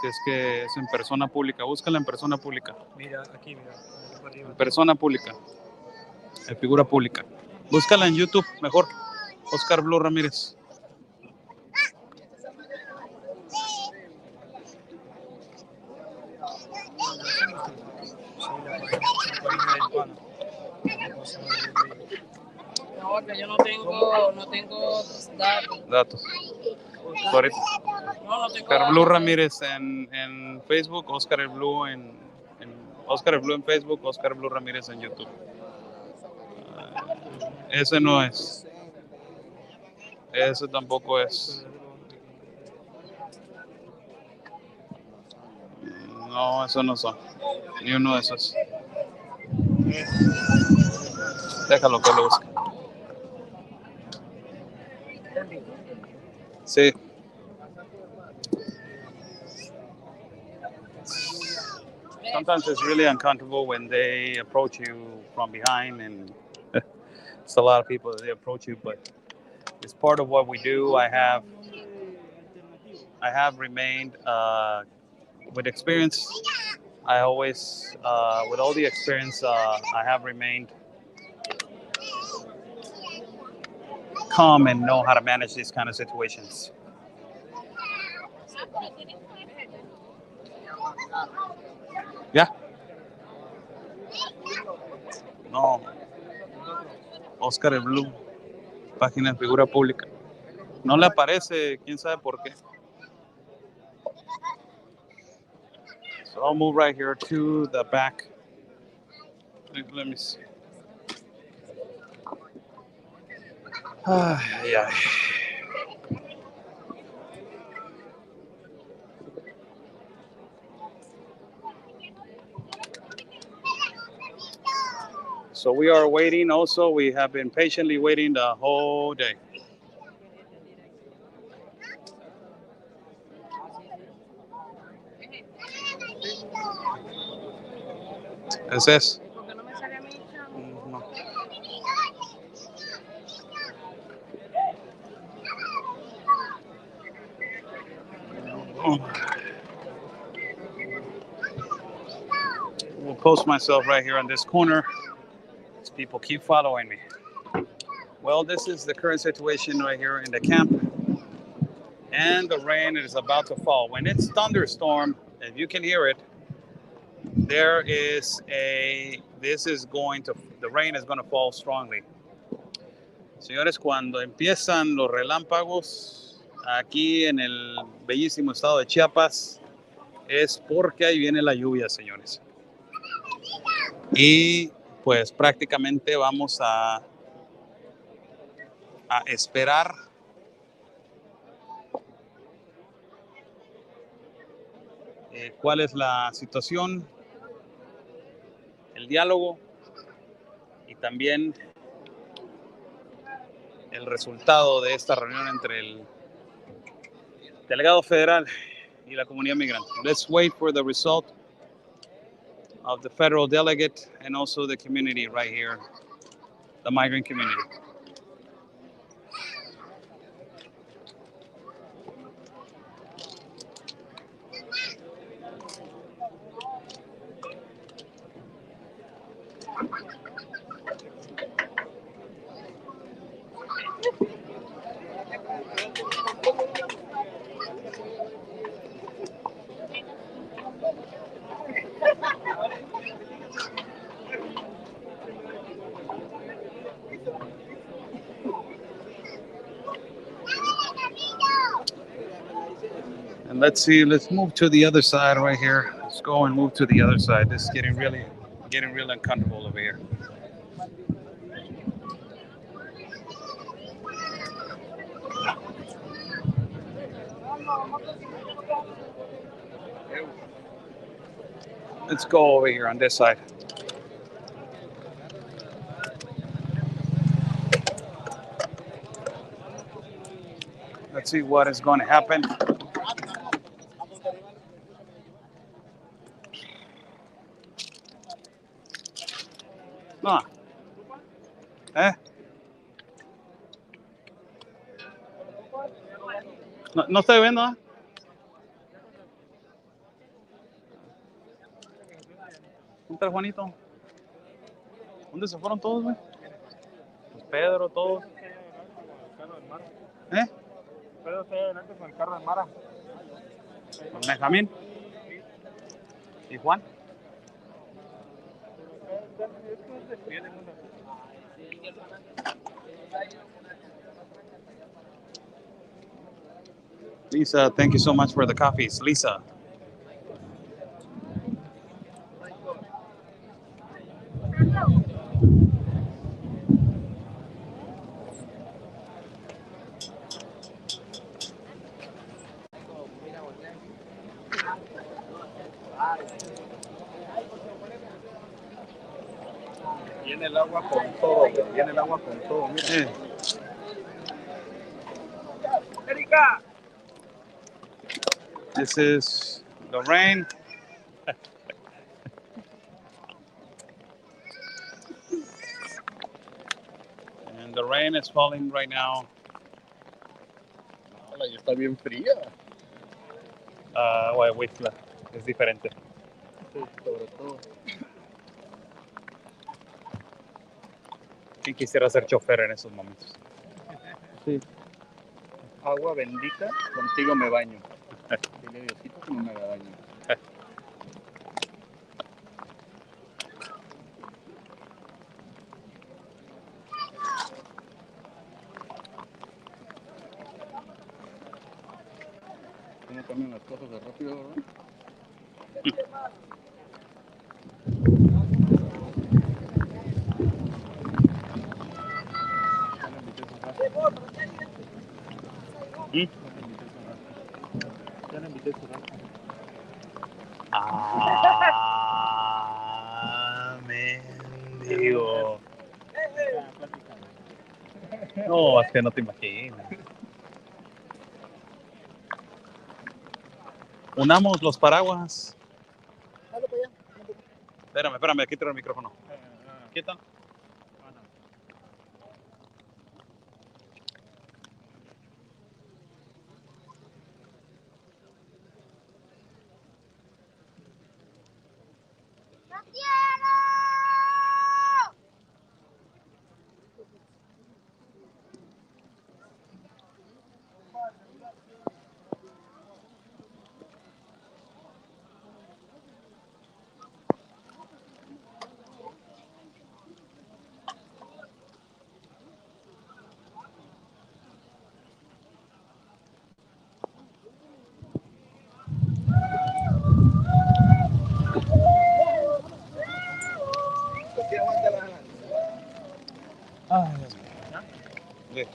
Si es que es en persona pública, búscala en persona pública. Mira, aquí, mira. Aquí para arriba. En persona pública. En figura pública. Búscala en YouTube, mejor. Oscar Blue Ramírez. Sí, la página del pana. No, que yo no tengo datos. Datos. Ahorita. No tengo Oscar datos. Blue Ramírez en Facebook, Oscar el Blue Oscar el Blue en Facebook, Oscar Blue Ramírez en YouTube. Ese no es. Ese tampoco es. No, esos no son. Ni uno de esos. Déjalo que lo busque. Sí. Sometimes it's really uncomfortable when they approach you from behind, and it's a lot of people that they approach you, but it's part of what we do. I have remained with experience. I always, with all the experience, I have remained calm and know how to manage these kind of situations. Yeah. No. Oscar el Blue, página de figura pública. No le aparece, quién sabe por qué. So I'll move right here to the back. Let me see. Yeah. So we are waiting also. We have been patiently waiting the whole day. ¿Ese es? Porque no me sale a mí, chavo. No. We'll post myself right here on this corner as people keep following me. Well, this is the current situation right here in the camp. And the rain is about to fall. When it's thunderstorm, if you can hear it, the rain is going to fall strongly. Señores, cuando empiezan los relámpagos aquí en el bellísimo estado de Chiapas, es porque ahí viene la lluvia, señores. Y pues prácticamente vamos a esperar cuál es la situación, el diálogo y también el resultado de esta reunión entre el delegado federal y la comunidad migrante. Let's wait for the result of the federal delegate and also the community right here, the migrant community. And let's see, let's move to the other side right here. Let's go and move to the other side. This is getting really uncomfortable over here. Let's go over here on this side. Let's see what is going to happen. No. No, no estoy viendo, ¿eh? ¿Dónde está el Juanito? ¿Dónde se fueron todos, güey? Pues Pedro, todos. Pedro está adelante con el carro de Mara. Con Benjamín. ¿Y Juan? Lisa, thank you so much for the coffees. Lisa. Viene el agua con todo, viene el agua con todo, mira. Sí. Erika. This is the rain. And the rain is falling right now. Ya está bien fría. Bueno, Whistler es diferente. Sí, sobre todo. ¿Quién quisiera ser chofer en esos momentos? Sí. Agua bendita, contigo me baño. Dile Diosito que no me haga daño. ¿Cómo cambian las cosas de rápido, verdad? Ya le invité su rato. Mendigo. No, es que no te imaginas. Unamos los paraguas. Espérame, quítale el micrófono. Quítalo. Ay, Dios mío. Sí.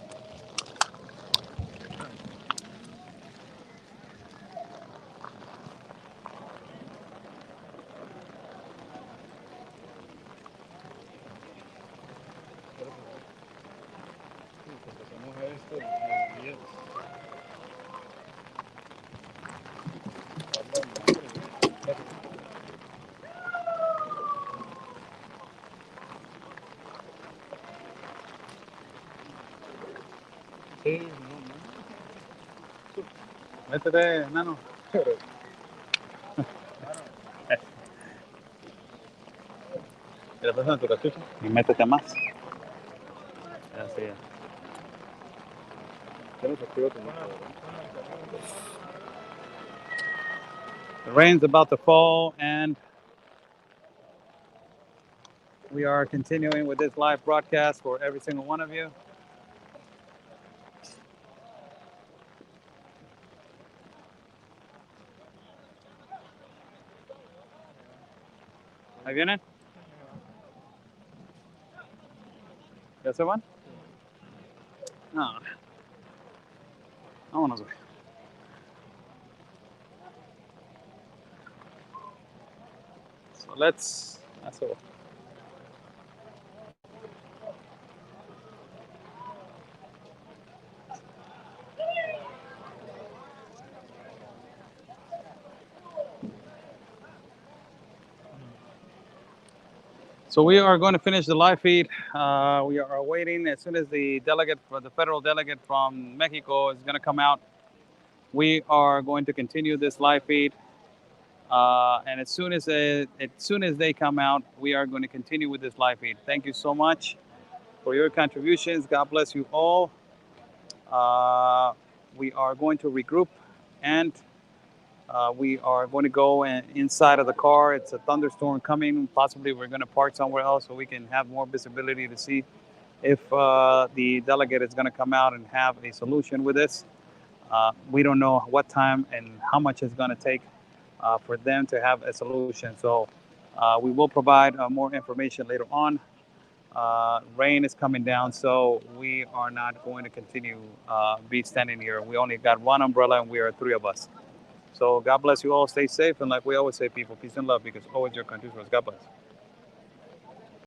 Empezamos a esto los días. Sí, no. Métete, nano. ¿Te la pasas en tu cachucha? Y métete más. Así es. Ya nos activa con esto, The rain's about to fall, and we are continuing with this live broadcast for every single one of you. Ahí vienen. ¿Ya se van? No. Vámonos, güey. So that's all. So we are going to finish the live feed. We are waiting as soon as the federal delegate from Mexico is going to come out. We are going to continue this live feed. And as soon as they come out, we are going to continue with this live feed. Thank you so much for your contributions. God bless you all. We are going to regroup, and we are going to go inside of the car. It's a thunderstorm coming. Possibly we're going to park somewhere else so we can have more visibility to see if the delegate is going to come out and have a solution with this. We don't know what time and how much it's going to take for them to have a solution. So we will provide more information later on. Rain is coming down, so we are not going to continue be standing here. We only got one umbrella, and we are 3 of us. So God bless you all. Stay safe, and like we always say, people, peace and love, because always your country's first. God bless.